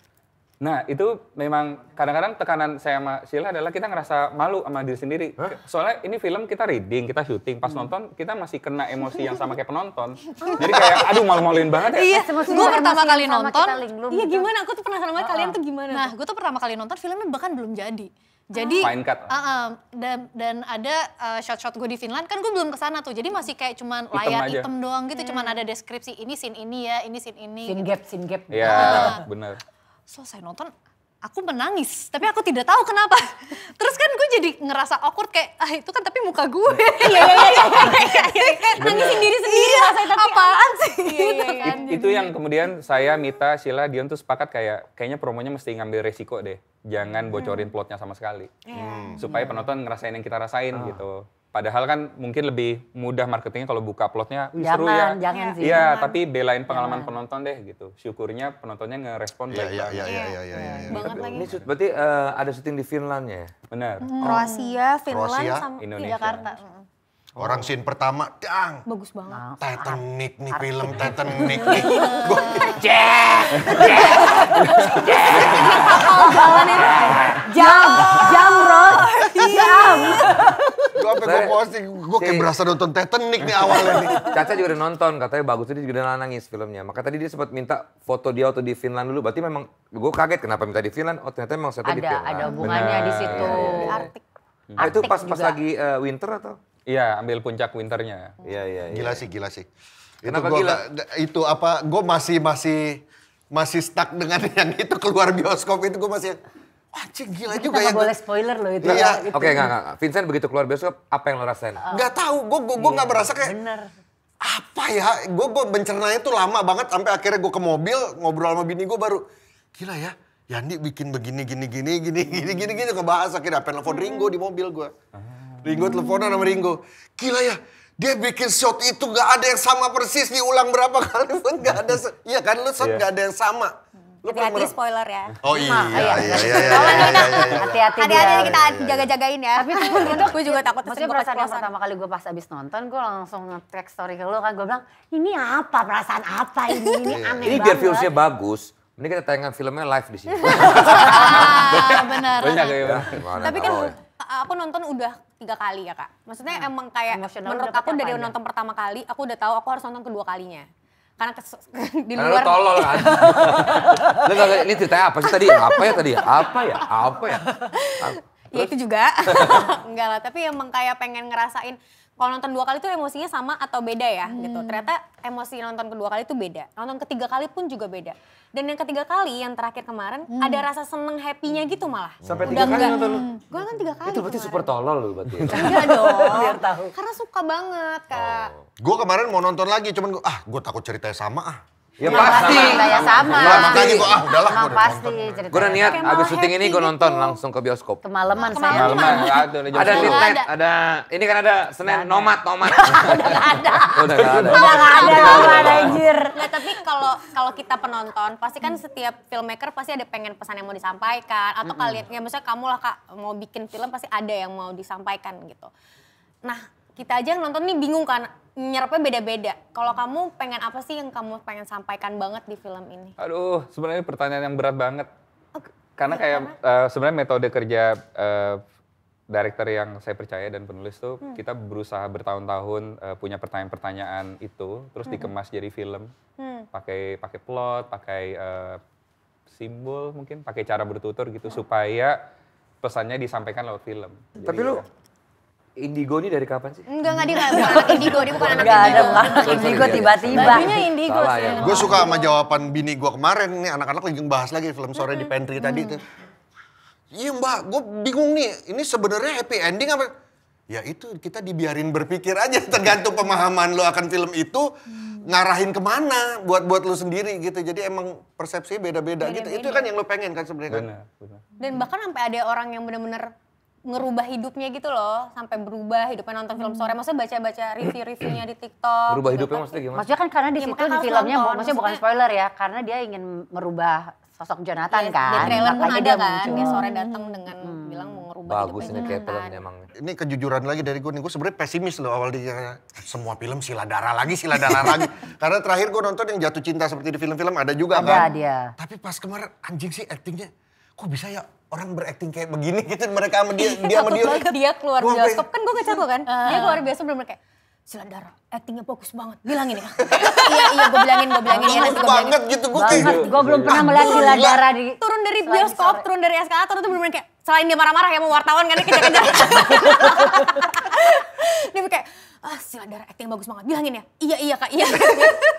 Nah itu memang kadang-kadang tekanan saya sama Sheila adalah kita ngerasa malu sama diri sendiri. Soalnya ini film kita reading, kita syuting, pas nonton kita masih kena emosi yang sama kayak penonton. Jadi kayak aduh malu-maluin banget ya. Iya, gue pertama kali nonton. Iya gimana? Aku tuh penasaran banget kalian tuh gimana? Nah, gue tuh pertama kali nonton filmnya bahkan belum jadi. Jadi Fine cut. dan ada shot-shot gue di Finland, kan gue belum kesana tuh. Jadi masih kayak cuman layar aja. hitam doang gitu, cuman ada deskripsi ini scene ini ya, ini scene ini. Scene gap. Iya, bener. Selesai nonton, aku menangis, tapi aku tidak tahu kenapa. Terus kan gue jadi ngerasa awkward kayak, itu kan tapi muka gue. Iya. Nangisin diri sendiri rasanya, tapi apaan sih? Iya. Itu yang kemudian saya, Mita, Sheila, Dion tuh sepakat kayaknya promonya mesti ngambil resiko deh. Jangan bocorin plotnya sama sekali. Supaya penonton ngerasain yang kita rasain gitu. Padahal kan mungkin lebih mudah marketingnya kalau buka plotnya, seru ya. Jangan sih. Iya, tapi belain pengalaman penonton deh gitu. Syukurnya penontonnya ngerespon baik banget. Iya. Banget lagi. Ini berarti ada syuting di Finlandnya ya? Benar. Kroasia, Finland, Kroasia, sama Indonesia. Jakarta. Orang scene pertama, dang. bagus banget. Titanic nih, film Titanic nih. Gue Jam, Ros. Jam. sampai gue posting, gue kayak berasa nonton Titanic nih awalnya nih. Caca juga udah nonton, katanya bagus, dia juga udah nangis filmnya. Maka tadi dia sempat minta foto dia waktu di Finland dulu, berarti memang gue kaget kenapa minta di Finland, oh ternyata memang setnya di Finland. Ada hubungannya di situ. Di Arctic. Ah, itu pas juga. lagi winter atau? Iya, ambil puncak winternya. Iya. Gila sih. Kenapa itu gila? Itu apa, gue masih stuck dengan yang itu keluar bioskop itu gue masih, anjing gila juga ya. Nggak boleh spoiler loh itu. Iya. Itu. Oke, enggak. Vincent begitu keluar bioskop, apa yang lo rasain? Nggak tahu, gue nggak berasa kayak, Bener. apa ya, gue mencernanya tuh lama banget sampai akhirnya gue ke mobil ngobrol sama bini gue baru, gila ya, Yandi bikin begini gini ngebahas akhirnya telepon Ringo di mobil gue. Ringo teleponan sama Ringo, gila ya, dia bikin shot itu nggak ada yang sama persis, diulang berapa kali pun nggak ada, iya kan lu shot nggak ada yang sama. Lu Hati-hati spoiler ya. Oh iya. Hati-hati Hati-hati kita jaga-jagain ya. Tapi itu gue juga takut maksudnya perasaan yang pertama kali gue pas abis nonton, gue langsung nge-track story ke lu kan, gue bilang, ini apa, perasaan apa ini aneh Ini banget. biar viewsnya bagus, mending kita tayangkan filmnya live di sini. Benar. Banyak ya. Tapi kan aku nonton udah 3 kali ya Kak. Maksudnya emang kayak Emosional menurut dapetnya aku dari apa aja? nonton pertama kali, aku udah tahu aku harus nonton kedua kalinya. Karena di Karena luar lu tolol kan. Lu nggak, ini ceritanya apa sih tadi? Apa ya? Ya itu juga. Enggak lah, tapi emang kayak pengen ngerasain kalau nonton 2 kali tuh emosinya sama atau beda ya gitu. Ternyata emosi nonton kedua kali itu beda. Nonton ketiga kali pun juga beda. Dan yang ketiga kali yang terakhir kemarin ada rasa seneng happy-nya gitu malah. Sampai Udah 3 kali enggak. nonton lu? Gue nonton 3 kali Itu berarti kemarin. super tolol lu berarti. Enggak dong. Biar tahu. Karena suka banget Kak. Gue kemarin mau nonton lagi, cuman gue takut ceritanya sama Ya Emang pasti. Gaya sama. Lah makanya gue udahlah Emang gue pasti nonton. ceritanya. Gue udah niat Kayak abis malah syuting ini happy gue nonton gitu. langsung ke bioskop. Kemalaman saya. Malaman ada jam Ada 10. Midnight, ada ini kan ada Senin Nomad. Udah nggak ada. Udah gak ada lawan anjir. Nggak, tapi kalau kita penonton, pasti kan setiap filmmaker pasti ada pengen pesan yang mau disampaikan. Atau kalian, ya maksudnya kamu lah Kak, mau bikin film pasti ada yang mau disampaikan gitu. Nah, kita aja yang nonton nih bingung kan, nyerapnya beda-beda. Kalau kamu pengen apa sih yang kamu pengen sampaikan banget di film ini? Aduh, sebenarnya pertanyaan yang berat banget. Karena kayak sebenarnya metode kerja director yang saya percaya dan penulis tuh kita berusaha bertahun-tahun punya pertanyaan-pertanyaan itu terus dikemas jadi film. Pakai plot, pakai simbol mungkin, pakai cara bertutur gitu supaya pesannya disampaikan lewat film. Tapi lu Indigo ini dari kapan sih? Enggak dia bukan anak indigo, dia bukan anak Gak ada indigo. bukan indigo tiba-tiba. Bajunya indigo Salah sih. ya. Gue suka sama jawaban bini gue kemarin, nih anak-anak lagi ngebahas lagi film sore di pantry tadi tuh. Iya mbak, gue bingung nih, ini sebenarnya happy ending apa? Ya itu kita dibiarin berpikir aja, tergantung pemahaman lo akan film itu, ngarahin kemana buat lo sendiri gitu. Jadi emang persepsinya beda-beda gitu. Itu kan yang lo pengen kan sebenarnya kan? Benar. Dan bahkan sampai ada orang yang benar-benar ngerubah hidupnya gitu loh, sampai berubah hidupnya nonton film sore. Maksudnya baca-baca review-reviewnya di TikTok. Berubah gitu hidupnya kan. maksudnya gimana? Maksudnya kan karena di Ya, situ makanya di harus filmnya, nonton. maksudnya bukan Maksudnya- spoiler ya, karena dia ingin merubah sosok Jonathan Iya, kan. di trailer pun Makanya ada dia kan, muncul. dia sore datang dengan bilang mau ngerubah Bagus hidupnya ini kayak film Jonathan. emang. Ini kejujuran lagi dari gue nih, gue sebenarnya pesimis loh awal dia semua film sila darah lagi. Karena terakhir gue nonton yang jatuh cinta seperti di film-film ada juga Ada kan. dia. Tapi pas kemarin anjing sih aktingnya, kok bisa ya orang berakting kayak begini gitu mereka sama dia sama dia. Dia keluar Gua bioskop, kan gue ngechat lo kan, dia keluar bioskop bener-bener kayak, Sila Dara, aktingnya bagus banget, bilangin ya. iya gue bilangin ya, Bagus nanti gue banget bilangin. gitu gue Banget, kayak. gue belum pernah melihat Sila Dara di... Turun dari Selain bioskop, sore. turun dari eskalator itu bener-bener kayak, selain dia marah-marah ya mau wartawan kan dia kejar-kejar. Dia kayak, Sila Dara akting bagus banget, bilangin ya. Iya kak, iya.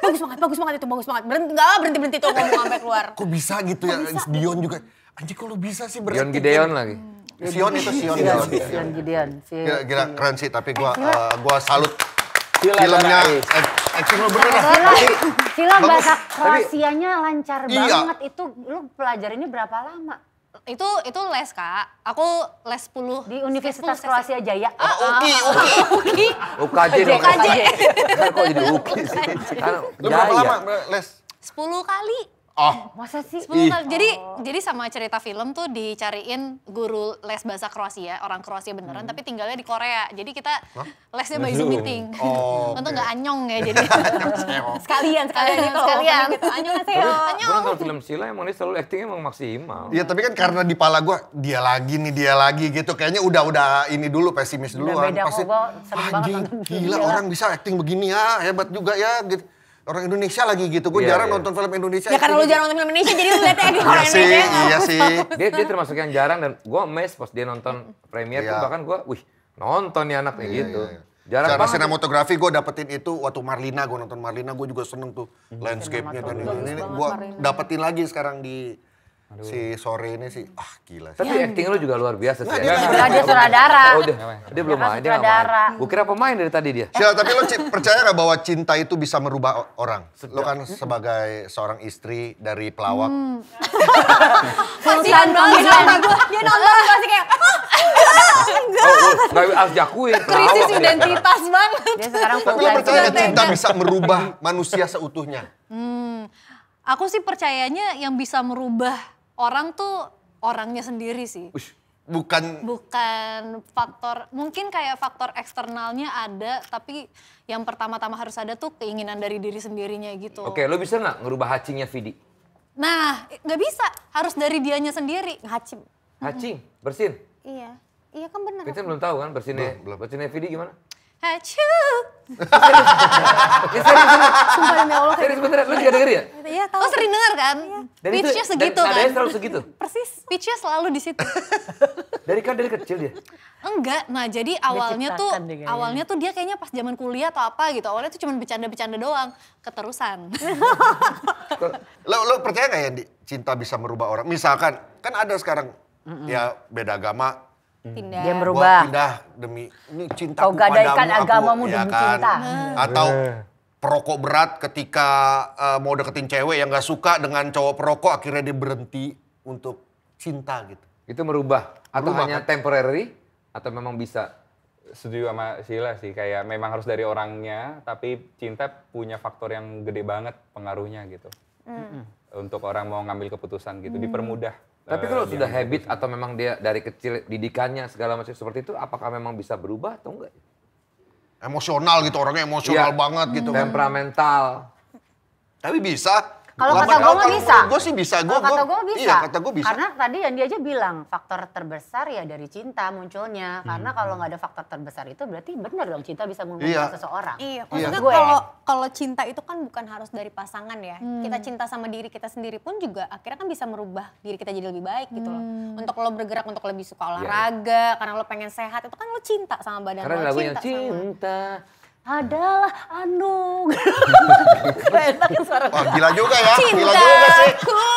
bagus banget itu, bagus banget. Berhenti tuh ngomong sampai keluar. Kok bisa gitu ya, Dion juga. Anjing kok lu bisa sih Gideon berakting. Gideon lagi. Sion itu Sion. Sion Gideon. Kira keren sih, tapi gua salut Sila filmnya. Dara, Acting lo bener lah. Sila Bagus. bahasa Kroasianya lancar Iya. banget. Itu lu pelajarinya berapa lama? Itu les Kak. Aku les 10 Di Universitas 10 sesi. Kroasia Jaya. Uki. UKJ dong. UKJ. Kan kok jadi Uki sih? Kan Lu berapa Jaya. lama les? 10 kali. Oh, Masa sih? 10 kali. Jadi sama cerita film tuh dicariin guru les bahasa Kroasia, orang Kroasia beneran, tapi tinggalnya di Korea. Jadi kita lesnya by Zoom meeting. Oh, Untung oke. nggak anyong ya jadi. Sekalian gitu. Sekalian. Gitu. Annyeonghaseyo. Gue nonton film Sila emang dia selalu actingnya emang maksimal. Iya tapi kan karena di pala gue dia lagi gitu kayaknya udah ini dulu pesimis Udah duluan beda kok, gua sering banget anjing nonton gila Sila. orang bisa acting begini ya hebat juga ya gitu. Orang Indonesia lagi gitu, gue Iya, jarang iya. nonton film Indonesia. Ya karena lu jarang nonton film Indonesia jadi lu liatnya di Iya orang sih, Indonesia. iya sih. Dia termasuk yang jarang dan gue amazed pas dia nonton premiere tuh Iya. bahkan gue, wih nonton nih anaknya gitu. Iya. Jarang Secara banget. sinematografi gue dapetin itu waktu Marlina, gue nonton Marlina, gue juga seneng tuh landscape-nya dan ini gue dapetin lagi sekarang di si sore ini sih, gila. Tapi acting lu juga luar biasa sih. Enggak, dia sutradara. Oh, dia belum Dia kan main, dia nggak sutradara. main. Gue kira pemain dari tadi dia. Sil, tapi lo percaya gak bahwa cinta itu bisa merubah orang? Lo kan sebagai seorang istri dari pelawak. Kasihan banget sama gue. Dia nonton pasti kayak, Gak harus jakuin. krisis pelawak dia. identitas banget. Dia sekarang Tapi full lo time percaya gak student. cinta bisa merubah manusia seutuhnya? Aku sih percayanya yang bisa merubah orang tuh orangnya sendiri sih. Bukan Bukan faktor, mungkin kayak faktor eksternalnya ada, tapi yang pertama-tama harus ada tuh keinginan dari diri sendirinya gitu. Oke, lo bisa nggak ngerubah hacingnya Vidi? Nah, nggak bisa, harus dari dianya sendiri. Hacim. Hacing, bersin. Iya. Iya kan bener. Kita belum tahu kan bersinnya. Belum. Bersinnya Vidi gimana? Hacu. Ya, Sumpah demi Allah. serius beneran, lo juga denger ya? Iya tahu. Lo sering dengar kan? Dan itu- Pitch-nya segitu dan nadanya kan? selalu segitu. Persis, pitch-nya selalu di situ. Dari kecil dia. Enggak, nah jadi awalnya Diciptakan deh kayaknya. awalnya tuh dia kayaknya pas zaman kuliah atau apa gitu. Awalnya tuh cuma bercanda-bercanda doang, keterusan. Lo percaya nggak ya cinta bisa merubah orang? Misalkan kan ada sekarang ya beda agama. Pindah. Dia Gua berubah. pindah demi ini cintaku Kau gadaikan padamu, agamamu ya demi kan? cinta. Atau perokok berat ketika mau deketin cewek yang gak suka dengan cowok perokok akhirnya dia berhenti untuk cinta gitu. Itu merubah atau Merubah, hanya kan? temporary atau memang bisa? Setuju sama Sheila sih, kayak memang harus dari orangnya, tapi cinta punya faktor yang gede banget pengaruhnya gitu. Untuk orang mau ngambil keputusan gitu, dipermudah. Tapi kalau dia sudah ngambil habit atau memang dia dari kecil didikannya segala macam seperti itu, apakah memang bisa berubah atau enggak? Emosional gitu, orangnya emosional Iya. banget gitu kan. Temperamental. Tapi bisa. Kalau Lambat kata gue laun mah kalau bisa. Gue sih bisa. Kalau kata gue bisa. Iya, kata gue bisa. Karena tadi Yandi aja bilang faktor terbesar ya dari cinta munculnya. Karena kalau nggak ada faktor terbesar itu berarti benar dong cinta bisa mengubah Iya. seseorang. Iya, Iya. maksudnya Gue. kalau cinta itu kan bukan harus dari pasangan ya. Kita cinta sama diri kita sendiri pun juga akhirnya kan bisa merubah diri kita jadi lebih baik gitu loh. Untuk lo bergerak, untuk lebih suka olahraga, karena lo pengen sehat, itu kan lo cinta sama badan Karena lo, lagunya cinta sama cinta. Adalah anugerah. Enak kan suara Wah, gila juga ya. Gila Cintaku. juga sih.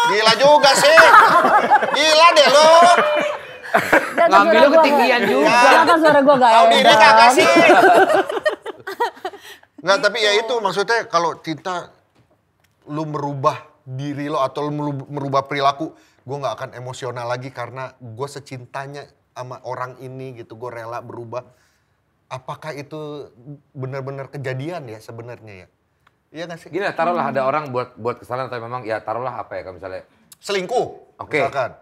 Gila juga sih. Gila deh lo. Ngambil lu ketinggian juga. Kenapa suara gue gak Tahu diri kagak enak? sih? Nggak, tapi ya itu maksudnya kalau cinta lu merubah diri lo atau lu merubah perilaku, gue nggak akan emosional lagi karena gue secintanya sama orang ini gitu, gue rela berubah. Apakah itu benar-benar kejadian ya sebenarnya ya? Iya nggak sih? Gini lah, taruhlah ada orang buat kesalahan atau memang ya taruhlah apa ya kalau misalnya. Selingkuh, Oke. misalkan.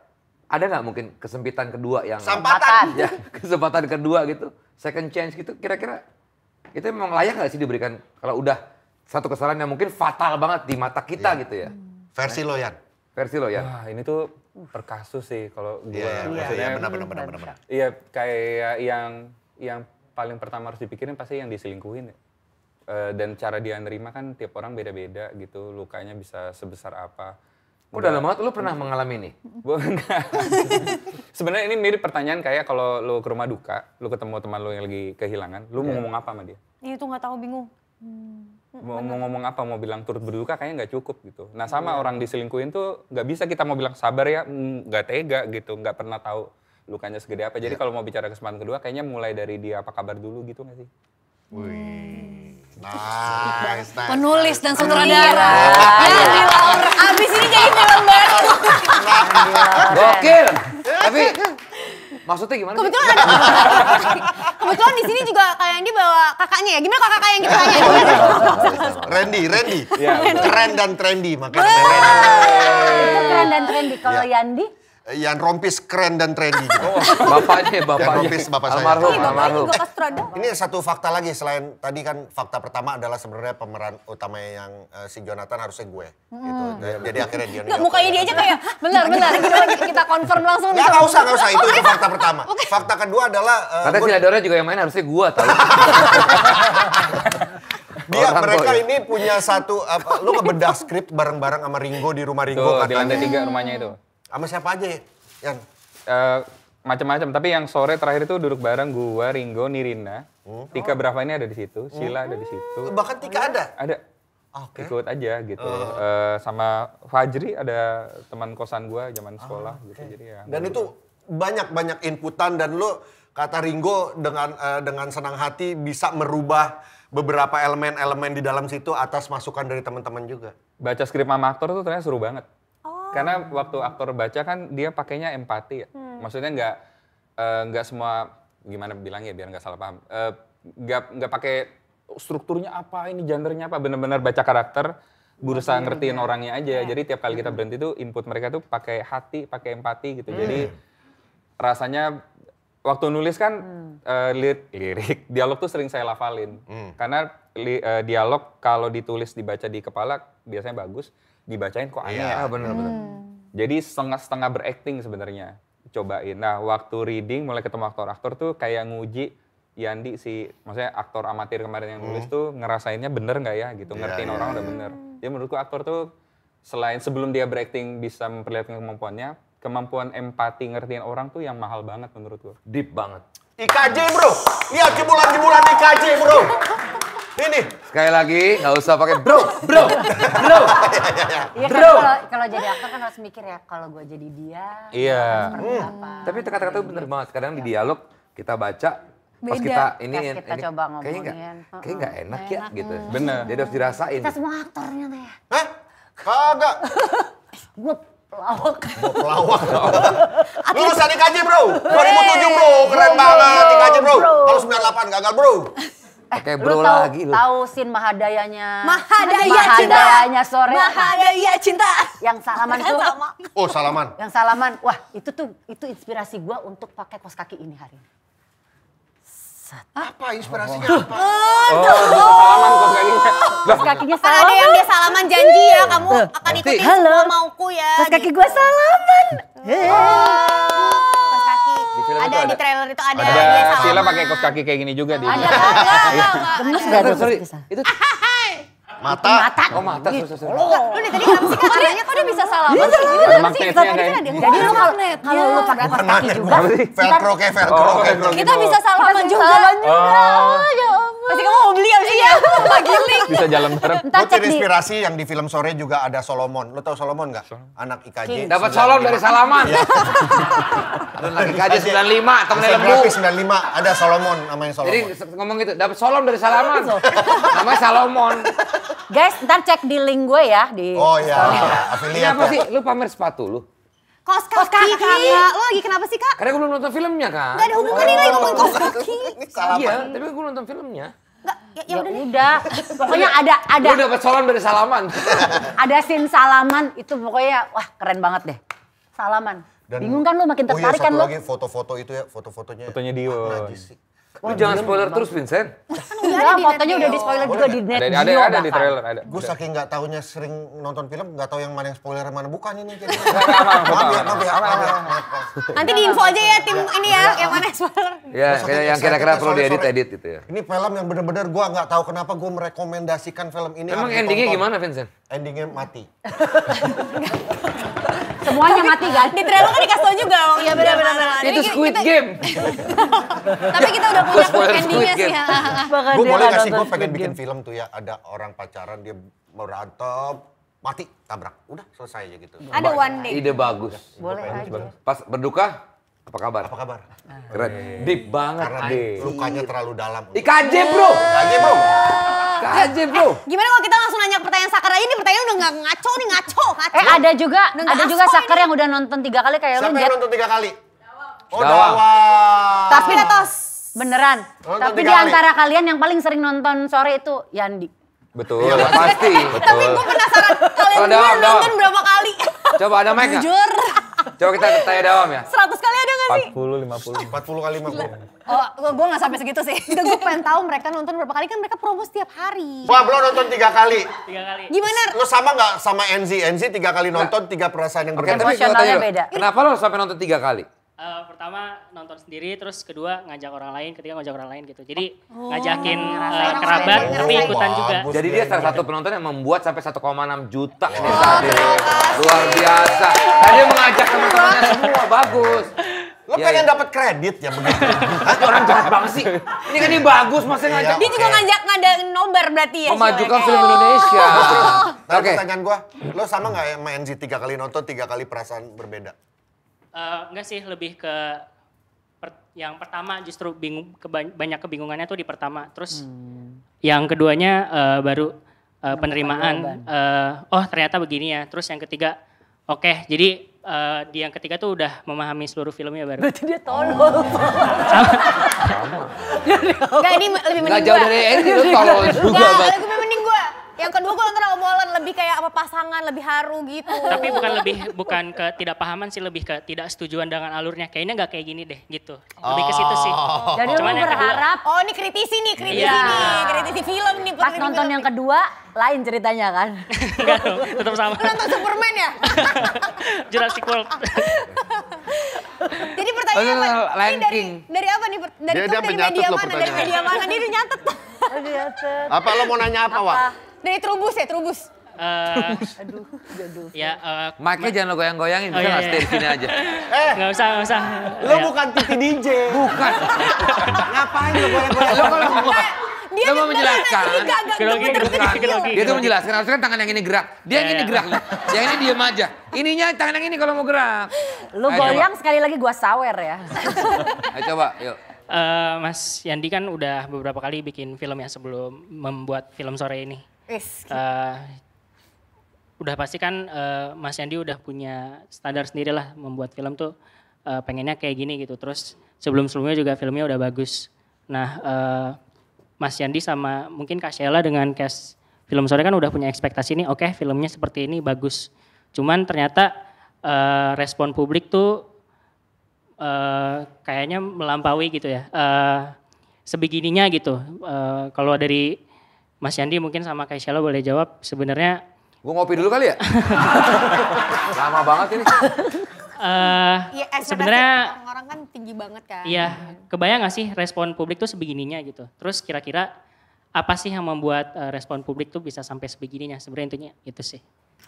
Ada nggak mungkin kesempitan kedua yang Sampatan. ya kesempatan kedua gitu, second chance gitu, kira-kira itu memang layak nggak sih diberikan kalau udah satu kesalahan yang mungkin fatal banget di mata kita gitu ya? Versi lo Yan. Versi lo ya. Wah, ini tuh per kasus sih kalau gue. Iya, Maksudnya, benar. iya kayak yang paling pertama harus dipikirin pasti yang diselingkuhin ya. Dan cara dia nerima kan tiap orang beda-beda gitu, lukanya bisa sebesar apa. Kok dalam banget lu pernah mengalami ini? Enggak. Sebenarnya ini mirip pertanyaan kayak kalau lu ke rumah duka, lu ketemu teman lu yang lagi kehilangan, lu mau ngomong apa sama dia? Itu nggak tahu, bingung. Mau ngomong apa, mau bilang turut berduka kayaknya nggak cukup gitu. Nah sama orang diselingkuhin tuh nggak bisa kita mau bilang sabar ya, nggak tega gitu, nggak pernah tahu lukanya segede apa. Jadi kalau mau bicara kesempatan kedua kayaknya mulai dari dia apa kabar dulu gitu nggak sih? Wih, nice. Penulis dan sutradara. Abis ini jadi film baru. Gokil. Tapi maksudnya gimana sih? Kebetulan di sini juga Kak Yandi bawa kakaknya ya. Gimana kakak yang kita tanya? Randy. Iya, Keren dan trendy makanya Randy. Itu keren dan trendy. Kalau Yandi, Yan Rompis keren dan trendy gitu. Bapaknya. Yan Rompis, bapak saya. Almarhum, Bapaknya almarhum. juga kastradar. Ini satu fakta lagi selain tadi kan fakta pertama adalah sebenarnya pemeran utamanya yang si Jonathan harusnya gue gitu. Jadi akhirnya dia Nggak, mukanya dia aja kayak benar. Gimana kita confirm langsung nih. Nggak usah itu fakta pertama. Fakta kedua adalah Katanya si Ladora juga yang main harusnya gua tahu. mereka ya. ini punya satu lu ngebedah skrip bareng-bareng sama Ringo di rumah Ringo tuh di lantai katanya. 3 rumahnya itu. Sama siapa aja ya? Yan. Macam-macam, tapi yang sore terakhir itu duduk bareng gua, Ringo, Nirina, Tika berapa ini ada di situ, Sheila ada di situ. Bahkan Tika ada. Ada. Oke. Ikut aja gitu. Sama Fajri ada teman kosan gua zaman sekolah gitu. Jadi ya. Dan itu banyak inputan dan lu kata Ringo dengan senang hati bisa merubah beberapa elemen-elemen di dalam situ atas masukan dari teman-teman juga. Baca skrip sama aktor tuh ternyata seru banget. Karena waktu aktor baca kan dia pakainya empati ya. Maksudnya nggak semua gimana bilangnya biar nggak salah paham. Nggak pakai strukturnya apa, ini gendernya apa, benar-benar baca karakter, berusaha ngertiin orangnya aja. Jadi tiap kali kita berhenti tuh input mereka tuh pakai hati, pakai empati gitu. Jadi rasanya waktu nulis kan lirik, dialog tuh sering saya lafalin. Karena dialog kalau ditulis dibaca di kepala biasanya bagus, dibacain kok aneh ya. Benar-benar. Jadi setengah berakting sebenarnya. Cobain. Nah, waktu reading mulai ketemu aktor-aktor tuh kayak nguji Yandi maksudnya aktor amatir kemarin yang nulis tuh ngerasainnya bener nggak ya gitu, ngertiin orang udah bener. Jadi menurutku aktor tuh selain sebelum dia berakting bisa memperlihatkan kemampuannya, kemampuan empati ngertiin orang tuh yang mahal banget menurut gue. Deep banget. IKJ bro, lihat jemulan-jemulan IKJ bro. Ini. Sekali lagi, nggak usah pakai bro. Iya kan kalau jadi aktor kan harus mikir ya, kalau gue jadi dia. Iya. Seperti apa. Tapi itu kata-kata bener banget. Kadang di dialog kita baca, pas Beda. kita Pas kita coba kayaknya ngomongin. nggak enak ya gitu. Bener. Jadi harus dirasain. Kita semua aktornya tuh ya. Hah? Kagak. Gue pelawak. Gua pelawak. Lulusan IKJ bro, 2007 bro, keren banget IKJ bro. Kalau 98 gagal bro. Pakai Lu bro tahu, lagi lu. tahu scene Mahadayanya. Mahadaya cinta. Sore tuh. Mahadaya cinta. Yang salaman tuh. Sama. Oh salaman. Yang salaman. Wah, itu inspirasi gue untuk pakai kaos kaki ini hari ini. Apa inspirasinya apa? Salaman kok kakinya. Kaos kakinya Kan ada salaman. yang dia salaman janji ya, kamu akan ikuti Halo. semua mauku ya. Kaos kaki gitu. gue salaman. Kaos kaki. Di film itu Ada di ada. trailer itu ada Ada dia Sheila salaman. pakai kaos kaki kayak gini juga di. Gemes gak tuh? Sorry, itu Mata. oh mata. Sorry. Lu dari tadi kenapa sih Kak? Caranya kok dia bisa salaman? Ada magnetnya kayak. Jadi lu kalau lu pakai kaos kaki juga. Velcro kayak velcro. Oh, velcro. Kita bisa salaman juga. Oh, Pasti kamu mau beli abis ini ya? Bagi link. bisa jalan bareng. Entar Gue cek di terinspirasi yang di film Sore juga ada Solomon. Lo tau Solomon nggak? Anak IKJ. Dapat solom dari salaman. Dan lagi kaji 95, temennya lembu. Grafis 95, ada Solomon namanya Jadi Solomon. ngomong gitu, dapat solom dari salaman. Namanya Salomon. guys, ntar cek di link gue ya di Oh iya, Ini afiliat. apa sih? Lu pamer sepatu lu? Kaos kaki Kakak. Lo lagi kenapa sih Kak? Karena gue belum nonton filmnya kan. Gak ada hubungan ini lagi ngomongin kaos kaki. Ini salaman. Iya, tapi gue nonton filmnya. Enggak, ya Ya udah deh. udah, pokoknya ada Lu dapat solom dari salaman. ada scene salaman itu pokoknya wah keren banget deh. Salaman. Bingung kan lu makin tertarik kan satu lu? lagi foto-foto itu ya, foto-fotonya. Fotonya Dio. Najis sih. Lu jangan spoiler terus Vincent. Enggak, fotonya udah di spoiler juga di net Ada Geo di bahkan. trailer ada. Gue saking nggak taunya sering nonton film, nggak tahu yang mana yang spoiler mana bukan ini. Jadi maaf ya. Nanti di info aja ya tim ini ya, yang mana spoiler. Ya, kayak yang kira-kira perlu diedit gitu ya. Ini film yang bener-bener gue nggak tahu kenapa gue merekomendasikan film ini. Emang harus endingnya ditonton. gimana Vincent? Endingnya mati. Semuanya mati kan? Di trailer kan dikasih tau juga. Iya benar-benar. Itu Squid Game. Tapi kita udah punya Spoiler endingnya Squid sih. Game. Bahkan Gue dia boleh nggak nggak sih, gue nonton pengen Squid bikin Game. film tuh ya, ada orang pacaran dia berantem, mati, tabrak, udah selesai aja gitu. Ada one day. Ide bagus. Boleh aja. Pas berduka, apa kabar? Apa kabar? Keren. Deep banget. Karena Deep. lukanya terlalu dalam. IKJ bro. Aja bro. IKJ bro. Gimana kalau kita langsung nanya pertanyaan Sakar aja? Ini pertanyaan udah nggak ngaco nih, ngaco. Ada juga nggak aspal Sakar yang udah nonton 3 kali kayak lu Siapa Jet. yang nonton 3 kali? Oh Dawang. Dawang. Tapi Tos. Beneran. Nonton Tapi 3 di kali. antara kalian yang paling sering nonton Sore itu Yandi. Betul. Iya pasti. Tapi gue penasaran kalian Oh, berdua Dawang. nonton berapa kali? Coba ada mic nggak? Jujur. Coba kita tanya Dawam ya. 100 kali ada gak sih? 40, 50. 40 kali 50. Oh, gue gak sampai segitu sih. Gue pengen tahu mereka nonton berapa kali, kan mereka promo setiap hari. Wah, belum nonton 3 kali. 3 kali. Gimana? Lo sama nggak sama NZ? NZ 3 kali nonton, 3 perasaan yang Oke, berbeda. tapi gua Emosionalnya tanya dulu, beda. kenapa lo sampai nonton 3 kali? Pertama nonton sendiri, terus kedua ngajak orang lain, ketiga ngajak orang lain gitu. Jadi ngajakin ngerasain kerabat orang tapi lain. ikutan Oh, juga. bagus. Jadi dia salah satu penonton yang membuat sampai 1,6 juta ini saat ini. Luar biasa. Dan dia mengajak teman-temannya semua, bagus. Lo Iya, pengen iya. dapat kredit ya begitu? Itu orang jahat banget sih. Ini kan ini bagus, masa ngajak. Dia juga ngajak ngadain nobar berarti ya? Memajukan Syul, film ya? Indonesia. Nah, Oke. pertanyaan gua, lo sama nggak ya sama NZ 3 kali nonton, 3 kali perasaan berbeda? Enggak sih, lebih ke yang pertama justru banyak kebingungannya tuh di pertama. Terus yang keduanya baru penerimaan. Oh ternyata begini ya. Terus yang ketiga, oke, jadi di yang ketiga tuh udah memahami seluruh filmnya baru. Berarti dia tolol. Enggak, ini lebih Nggak mending jauh gua. dari Andy, lu tolol juga. Enggak, Bat. lebih mending gua. Yang kedua gua nonton omolan lebih kayak apa pasangan, lebih haru gitu. Tapi bukan ke tidak pahaman sih, lebih ke tidak setujuan dengan alurnya. Kayaknya nggak kayak gini deh gitu. Lebih ke situ sih. Jadi lu Cuman yang kedua- berharap Oh ini kritisi nih, kritisi Iya. nih. Kritisi film nih. pas putri nonton film yang nih. kedua lain ceritanya kan? Enggak dong, tetap sama. Lu nonton Superman ya? Jurassic World. Jadi pertanyaannya Oh, apa? Lion Ini King. dari apa nih? Dari Dia dari penyatet media loh mana? Dari pertanyaan. media mana? Dia udah nyatet. Apa lo mau nanya apa, Wak? Dari Trubus ya, Trubus. Aduh, jodoh. Ya, Mic-nya jangan lo goyang-goyangin, bisa Oh, iya, nggak iya. stay di sini aja? nggak usah. Lo Ya. bukan TV DJ. Bukan. Ngapain lo goyang-goyang? Lo kalau mau, Dia lo mau menjelaskan. Grogi. Dia tuh menjelaskan, harusnya kan tangan yang ini gerak. Dia yang ini Iya. gerak nih. Yang ini diem aja. Ininya tangan yang ini kalau mau gerak. Lu Ayo, goyang sekali lagi gua sawer ya. Ayo coba, yuk. Mas Yandi kan udah beberapa kali bikin film ya sebelum membuat film sore ini. Wis. Udah pasti kan Mas Yandi udah punya standar sendiri lah membuat film tuh pengennya kayak gini gitu. Terus sebelum-sebelumnya juga filmnya udah bagus. Nah Mas Yandi sama mungkin Kak Sheila dengan cast film sore kan udah punya ekspektasi nih, oke filmnya seperti ini bagus. Cuman ternyata respon publik tuh kayaknya melampaui gitu ya. Sebegininya gitu. Kalau dari Mas Yandi mungkin sama Kak Sheila boleh jawab sebenarnya Gue ngopi dulu kali ya? Lama banget ini. Iya, ekspektasi sebenarnya orang-orang kan tinggi banget kan. iya, kebayang gak sih respon publik tuh sebegininya gitu. Terus kira-kira apa sih yang membuat respon publik tuh bisa sampai sebegininya? Sebenarnya intinya itu sih.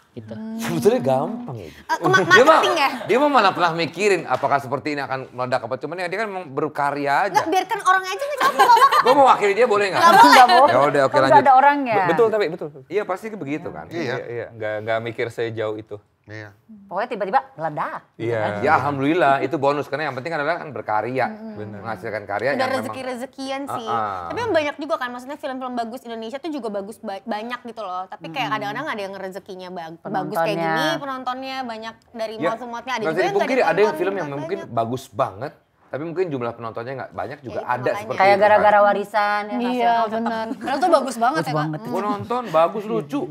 Gitu. Sebetulnya gampang ya. Marketing ya? Dia mah malah pernah mikirin apakah seperti ini akan meledak apa. Cuman ya dia kan memang berkarya aja. Nggak, biarkan orang aja ngejawab nggak apa-apa. Gue mau wakili dia boleh nggak? Enggak boleh. Ya udah oke Kan lanjut. nggak ada orangnya. Betul tapi betul. Iya pasti begitu kan. Iya. Iya, nggak mikir sejauh itu. Iya. Pokoknya tiba-tiba meledak. Iya. Ya alhamdulillah itu bonus karena yang penting adalah kan berkarya. Menghasilkan karya Udah yang memang. rezeki-rezekian sih. Ah. Tapi yang banyak juga kan, maksudnya film-film bagus Indonesia tuh juga bagus banyak gitu loh. Tapi kayak kadang-kadang ada yang rezekinya bagus kayak Penontonnya. gini, penontonnya banyak dari Ya, maut-mautnya. Ada nggak juga bisa yang nggak dipungkiri, ada yang ditonton film yang mungkin banyak. bagus banget, tapi mungkin jumlah penontonnya nggak banyak juga itu ada makanya. seperti Kayak itu. gara-gara warisan ya. Iya benar. Padahal tuh bagus banget ya Kak. Gue nonton, bagus, lucu.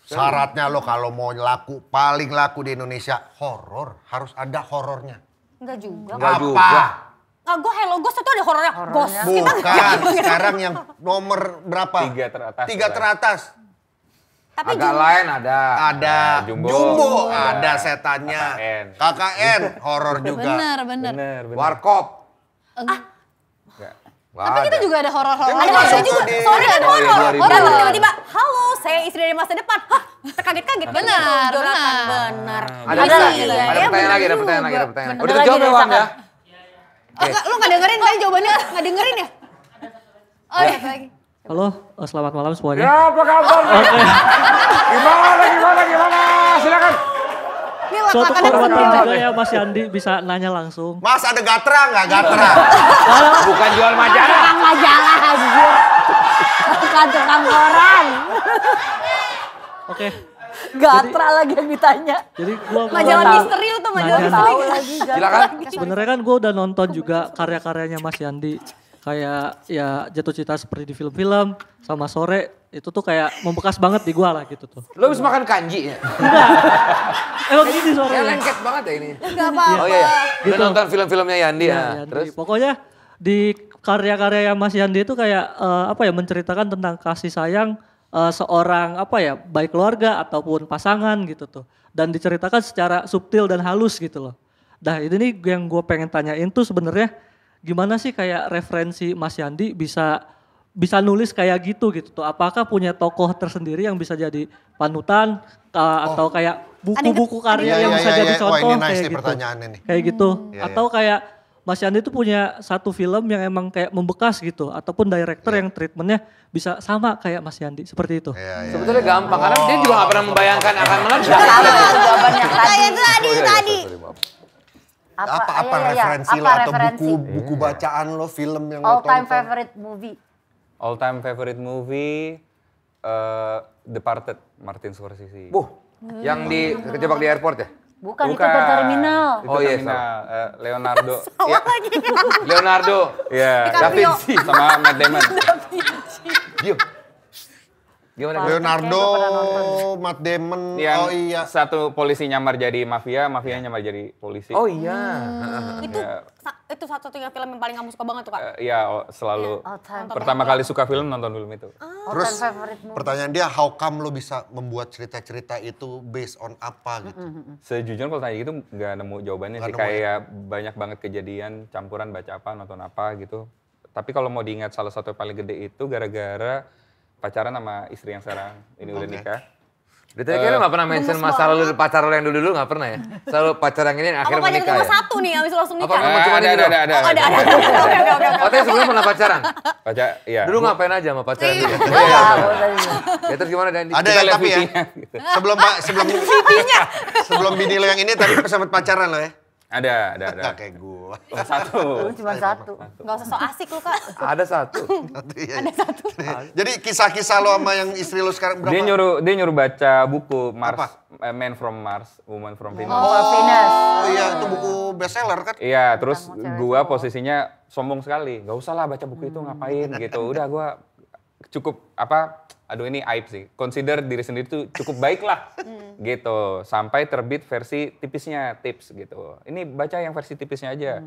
Syaratnya lo kalau mau laku, paling laku di Indonesia, horor. Harus ada horornya. Enggak juga. Nggak Apa? juga. Ah, gue Hello Ghost itu ada horornya. Ghost. Bukan, sekarang yang nomor berapa? 3 teratas. 3 teratas. Tapi Agak lain ada. Ada Jumbo. ada setannya. KKN. KKN, horor juga. Benar. Bener. Warkop. Nggak. Nggak Tapi kita ada. juga ada horor-horor. Dia ada masuk horor tuh juga. di- Sorry ada Oh, iya, horor. 2000. Datang tiba-tiba, halo saya istri dari masa depan. Hah, terkaget-kaget. Benar, Jonathan, benar. benar. Ada Iya, lagi, iya, ada iya, pertanyaan benar lagi, ada juga. pertanyaan lagi, ada pertanyaan. Bener Udah lagi terjawab ya, Wang dirasakan. ya? Lu gak dengerin tadi jawabannya? Gak dengerin ya? Oh iya lagi. Halo, selamat malam semuanya. Ya, apa kabar? Gimana? Silakan. Ini Suatu lak-lakannya kehormatan seru. juga ya Mas Yandi bisa nanya langsung. Mas ada gatra nggak gatra? Bukan jual majalah. Tukang majalah anjir. Bukan tukang koran. Oke, Gatra lagi yang ditanya. jadi gua mau Majalah Tahu. misteri lu tuh, majalah Nanya. misteri. Tahu lagi Gatra. Silakan. sebenarnya kan gua udah nonton juga karya-karyanya Mas Yandi. Kayak ya Jatuh Cinta seperti di film-film sama Sore itu tuh kayak membekas banget di gua lah gitu tuh. Lo bisa makan kanji ya? Emang gini Sore. Kayak lengket banget ya ini. Gak apa-apa. Oh iya, udah nonton film-filmnya Yandi ya. Iya, Yandi. Terus? Pokoknya di karya-karya yang Mas Yandi itu kayak apa ya menceritakan tentang kasih sayang seorang apa ya baik keluarga ataupun pasangan gitu tuh dan diceritakan secara subtil dan halus gitu loh. Nah ini nih yang gue pengen tanyain tuh sebenarnya gimana sih kayak referensi Mas Yandi bisa nulis kayak gitu tuh. Apakah punya tokoh tersendiri yang bisa jadi panutan atau kayak buku-buku karya yang bisa jadi Wah contoh ini nice kayak nih gitu. pertanyaannya nih. Kayak gitu. Iya, Atau kayak Mas Yandi itu punya satu film yang emang kayak membekas gitu. Ataupun director yang treatmentnya bisa sama kayak Mas Yandi. Seperti itu. Iya, iya. Sebetulnya gampang karena dia juga gak pernah membayangkan akan meledak. Salah itu jawabannya tadi. Kayak tadi, Oh, iya, tadi. sorry, maaf. Apa iya, iya. referensi Apa lo atau referensi? buku bacaan lo, film yang lo All tonton? time favorite movie. All time favorite movie Departed Martin Scorsese. Yang kejebak di airport ya? Bukan, itu dari terminal. Itu Oh, iya, terminal. Leonardo. Salah lagi. Leonardo. Iya. DiCaprio. Da Vinci. Sama Matt Damon. Diem. Gimana? Leonardo, Kayaknya gua pernah nonton. Matt Damon, Yang oh iya. satu polisi nyamar jadi mafia, mafia nyamar jadi polisi. Oh iya. Itu satu-satunya film yang paling kamu suka banget tuh, Kak. Iya, selalu. All time. Pertama kali suka film nonton film itu. All Terus time favorite movie. pertanyaan dia, how come lo bisa membuat cerita-cerita itu based on apa gitu? Sejujurnya kalau tanya gitu nggak nemu jawabannya Nggak sih. nemu ya? Kayak banyak banget kejadian campuran baca apa, nonton apa gitu. Tapi kalau mau diingat salah satu yang paling gede itu gara-gara pacaran sama istri yang sekarang. Ini udah Oke. nikah. Kayaknya lu gak pernah mention masa lalu pacar lu yang dulu gak pernah ya? Selalu pacar yang ini yang Apa akhirnya pacar menikah cuma ya? satu nih, habis langsung Apa nikah? cuma ini doang? Ada. Oh, ada. Oke. Oh, tapi sebelumnya pernah pacaran? Pacar, iya. Dulu ngapain aja sama pacaran dulu? Iya, boleh. Ya terus gimana Dandi? Ada Kita ya lihat tapi ya. VP-nya, gitu. Sebelum bini lo yang ini tadi sempat pacaran lo ya? Ada. Nggak kayak gua. Satu. Cuma satu. Gak usah so asik lu, Kak. Ada satu. Ada satu. Jadi kisah-kisah lo sama yang istri lo sekarang berapa? Dia nyuruh baca buku Mars, Apa? Man from Mars, Woman from Venus. Venus. Oh iya, itu buku bestseller kan? Iya, terus gua posisinya sombong sekali. Gak usah lah baca buku itu ngapain gitu. Udah gua cukup aduh ini aib sih. Consider diri sendiri tuh cukup baik lah. Gitu. Sampai terbit versi tipisnya, tips gitu. Ini baca yang versi tipisnya aja.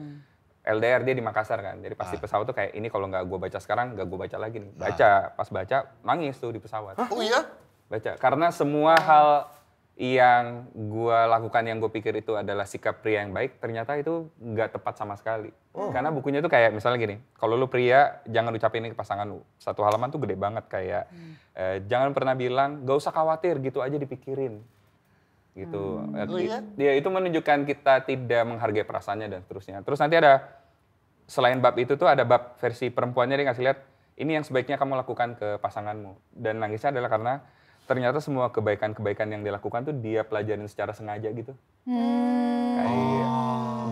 LDR dia di Makassar kan. Jadi pasti pesawat tuh kayak ini kalau nggak gua baca sekarang nggak gua baca lagi nih. Baca, pas baca nangis tuh di pesawat. Oh iya? Baca. Karena semua hal yang gua lakukan yang gue pikir itu adalah sikap pria yang baik, ternyata itu nggak tepat sama sekali. Karena bukunya tuh kayak misalnya gini, kalau lu pria jangan ucapin ini ke pasangan lu. Satu halaman tuh gede banget kayak jangan pernah bilang gak usah khawatir gitu aja dipikirin. Gitu. Ya itu menunjukkan kita tidak menghargai perasaannya dan seterusnya. Terus nanti ada selain bab itu tuh ada bab versi perempuannya dia ngasih lihat ini yang sebaiknya kamu lakukan ke pasanganmu. Dan nangisnya adalah karena ternyata semua kebaikan-kebaikan yang dilakukan tuh dia pelajarin secara sengaja gitu. Kayak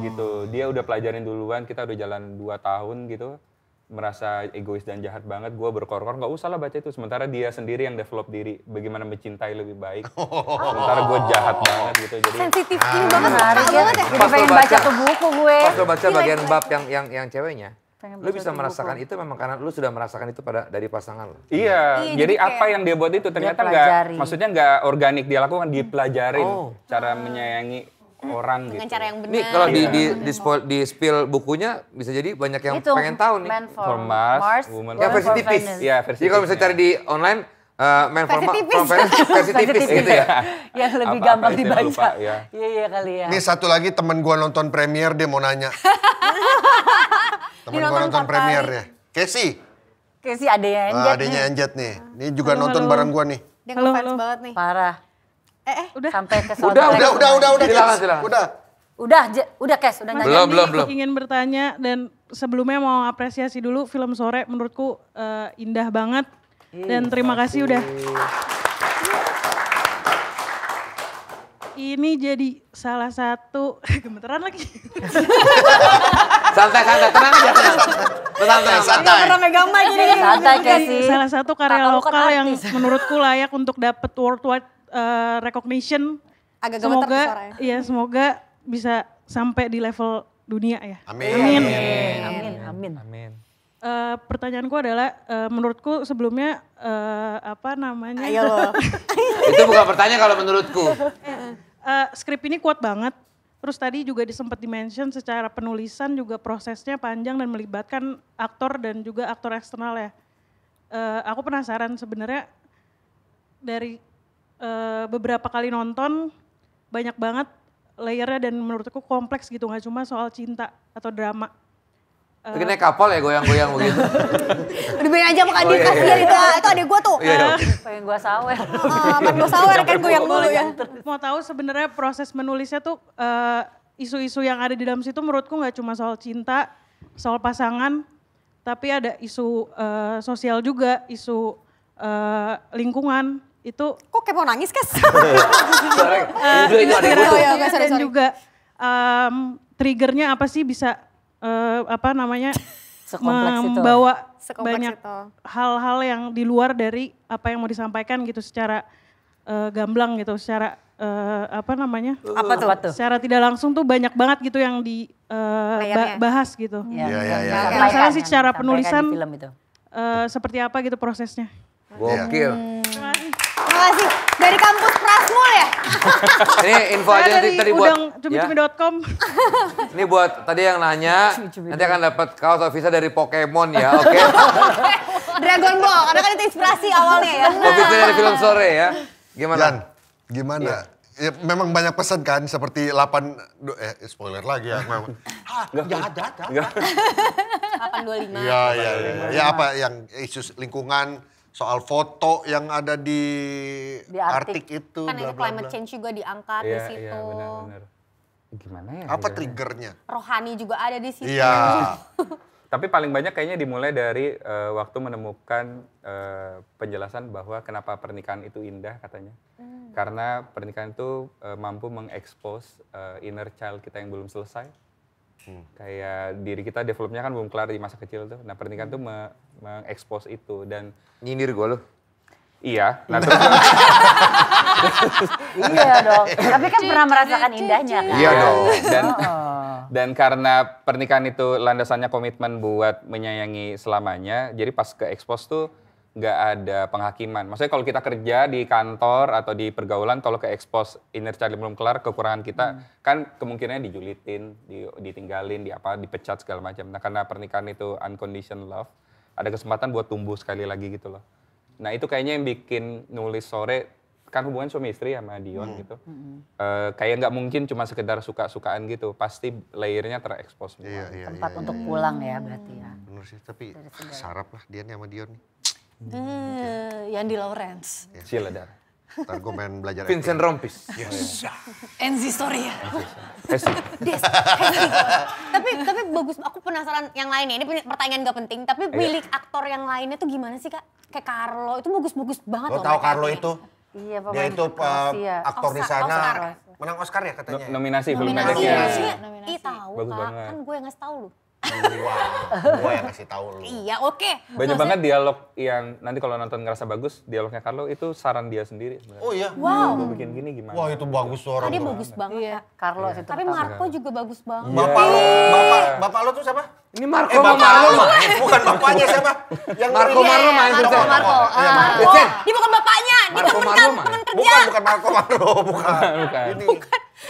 gitu. Dia udah pelajarin duluan, kita udah jalan 2 tahun gitu. Merasa egois dan jahat banget, gue berkorkor, gak usah lah baca itu. Sementara dia sendiri yang develop diri, bagaimana mencintai lebih baik. Sementara gue jahat banget gitu. Jadi Sensitif ini banget, Menarik Kak ya. banget ya. Jadi pengen baca tuh buku gue. Pas lo baca bagian bab yang ceweknya, Pengen lu baca bisa tuh merasakan buku. itu memang karena lu sudah merasakan itu dari pasangan lo. Iya, Iya, jadi jadi apa kayak- yang dia buat itu ternyata pelajari. maksudnya nggak organik dia lakukan, dipelajarin cara menyayangi orang Dengan gitu. cara yang benar. Ini kalau di spill bukunya bisa jadi banyak yang Itu, pengen tahu nih. Man For Mars, Woman Woman Ya versi for tipis. Venus. Iya, versi Jadi kalau bisa tipsnya. cari di online Man from Versi tipis. from Venus versi tipis gitu ya. Yang lebih Apa-apa gampang istilah dibaca. lupa, ya. Iya kali ya. Ini satu lagi temen gua nonton premier dia mau nanya. Temen gua nonton nonton 4 premier kali. ya. Casey. Kayak sih adanya Enjet Adanya nih. Enjet nih. Ini juga nonton bareng gua nih. Dia ngefans banget nih. Parah. Udah. Sampai ke Udah, soundtrack. Silakan. Silakan. Udah Kes, udah nyanyi. Belum. Ingin bertanya dan sebelumnya mau apresiasi dulu film Sore menurutku indah banget. Dan terima kasih udah. Ini jadi salah satu gemeteran lagi. Santai, tenang aja, tenang. Santai. Pernah megang mic jadi Santai Kesi. Salah satu karya Kakak lu kan lokal yang artis. menurutku layak untuk dapat worldwide recognition. agak gemeter Semoga, tuh suaranya. iya semoga bisa sampai di level dunia ya. Amin. Amin. Pertanyaanku adalah, menurutku sebelumnya apa namanya? Ayo loh. Itu bukan pertanyaan kalau menurutku. Skrip ini kuat banget. Terus tadi juga sempat di-mention secara penulisan juga prosesnya panjang dan melibatkan aktor dan juga aktor eksternal ya. Aku penasaran sebenarnya dari beberapa kali nonton banyak banget layernya dan menurutku kompleks gitu, nggak cuma soal cinta atau drama. Itu naik kapal ya goyang-goyang begitu. Udah biarin aja sama Kak Dika, kasihan itu adek gue tuh. Pengen gua sawer. Kan gue sawer kan gue yang dulu ya. Mau tahu sebenarnya proses menulisnya tuh isu-isu yang ada di dalam situ menurutku nggak cuma soal cinta, soal pasangan, tapi ada isu sosial juga, isu lingkungan. Itu Kok kayak mau nangis, Kes? Itu ada yang butuh. Iya, sorry. dan juga triggernya apa sih bisa apa namanya Sekompleks itu. membawa Sekompleks banyak itu. hal-hal yang di luar dari apa yang mau disampaikan gitu secara gamblang gitu, secara apa namanya? Apa tuh? Secara tidak langsung tuh banyak banget gitu yang Layarnya. dibahas gitu. Iya. Yang salah sih secara penulisan film itu. seperti apa gitu prosesnya. Gokil. Terima kasih. Terima kasih. Dari kampus Prasmul ya? Ini info aja Saya nanti dari tadi buat. udangcumi.com. Ini buat tadi yang nanya, nanti akan dapat kaos atau visa dari Pokemon ya, oke? Dragon Ball, karena kan itu inspirasi awalnya ya. Visa dari film Sore ya. Gimana? Jan, gimana? Ya, memang banyak pesan kan seperti 8 spoiler lagi ya memang. Enggak. 825. Iya. Ya apa yang isu lingkungan, soal foto yang ada di Arctic. Arctic itu. Kan bla, itu bla, climate bla. change juga diangkat di Iya, situ. iya benar-benar. Gimana ya? Apa akhirnya? triggernya? Rohani juga ada di situ. Iya. Tapi paling banyak kayaknya dimulai dari waktu menemukan penjelasan bahwa kenapa pernikahan itu indah katanya. Karena pernikahan itu mampu mengekspos inner child kita yang belum selesai. Kayak diri kita developnya kan belum kelar di masa kecil tuh. Nah pernikahan tuh mengekspos itu dan Nyindir gue lo. iya. Nah terus Iya dong. Tapi kan pernah merasakan indahnya kan. Iya dong. Dan karena pernikahan itu landasannya komitmen buat menyayangi selamanya, jadi pas ke expose tuh nggak ada penghakiman. Maksudnya kalau kita kerja di kantor atau di pergaulan, kalau ke expose inner child belum kelar, kekurangan kita, kan kemungkinannya dijulitin, ditinggalin, dipecat segala macam. Nah karena pernikahan itu unconditional love, ada kesempatan buat tumbuh sekali lagi gitu loh. Nah itu kayaknya yang bikin nulis sore, kan hubungan suami istri sama Dion gitu. Kayak nggak mungkin cuma sekedar suka-sukaan gitu, pasti layernya terekspos semua. Iya. Tempat untuk pulang ya berarti ya. Bener sih, tapi sarap lah dia nih sama Dion nih. Yandi Lawrence. Sheila Dara. Ntar gue main belajar Vincent Rompis. Enzi Storia. Hesi. Tapi bagus, aku penasaran yang lainnya. Ini pertanyaan gak penting, tapi milik aktor yang lainnya tuh gimana sih Kak? Kayak Carlo, itu bagus-bagus banget Lo loh. tau mereka Carlo ini. itu? Iya, Dia itu Kroasia. aktor di Oscar. sana. Menang Oscar ya katanya? Nominasi film Nominasi. pendeknya. Ih tahu Bagus Kak, banget. kan gue yang ngasih tahu lu. Wah, gue yang kasih tahu lu. Iya, oke. Banyak banget dialog yang nanti kalau nonton ngerasa bagus, dialognya Carlo itu saran dia sendiri sebenarnya. Oh iya? Wow. Gue bikin gini gimana? Wah itu bagus suara. Tadi tuh. bagus banget Iya. Kak. Carlos itu Tapi pertama. Marco juga bagus banget. Bapak lo tuh siapa? Ini Marco Bapak Marlo lo main. bukan bapaknya siapa? Yang Marco beri- Marlo main Marco, Vincent. Marco. Iya, Marco. Vincent. Dia bukan bapaknya, dia Marco temen Marlo main. kerja. Bukan Marco Marlo, bukan. Bukan. Ini.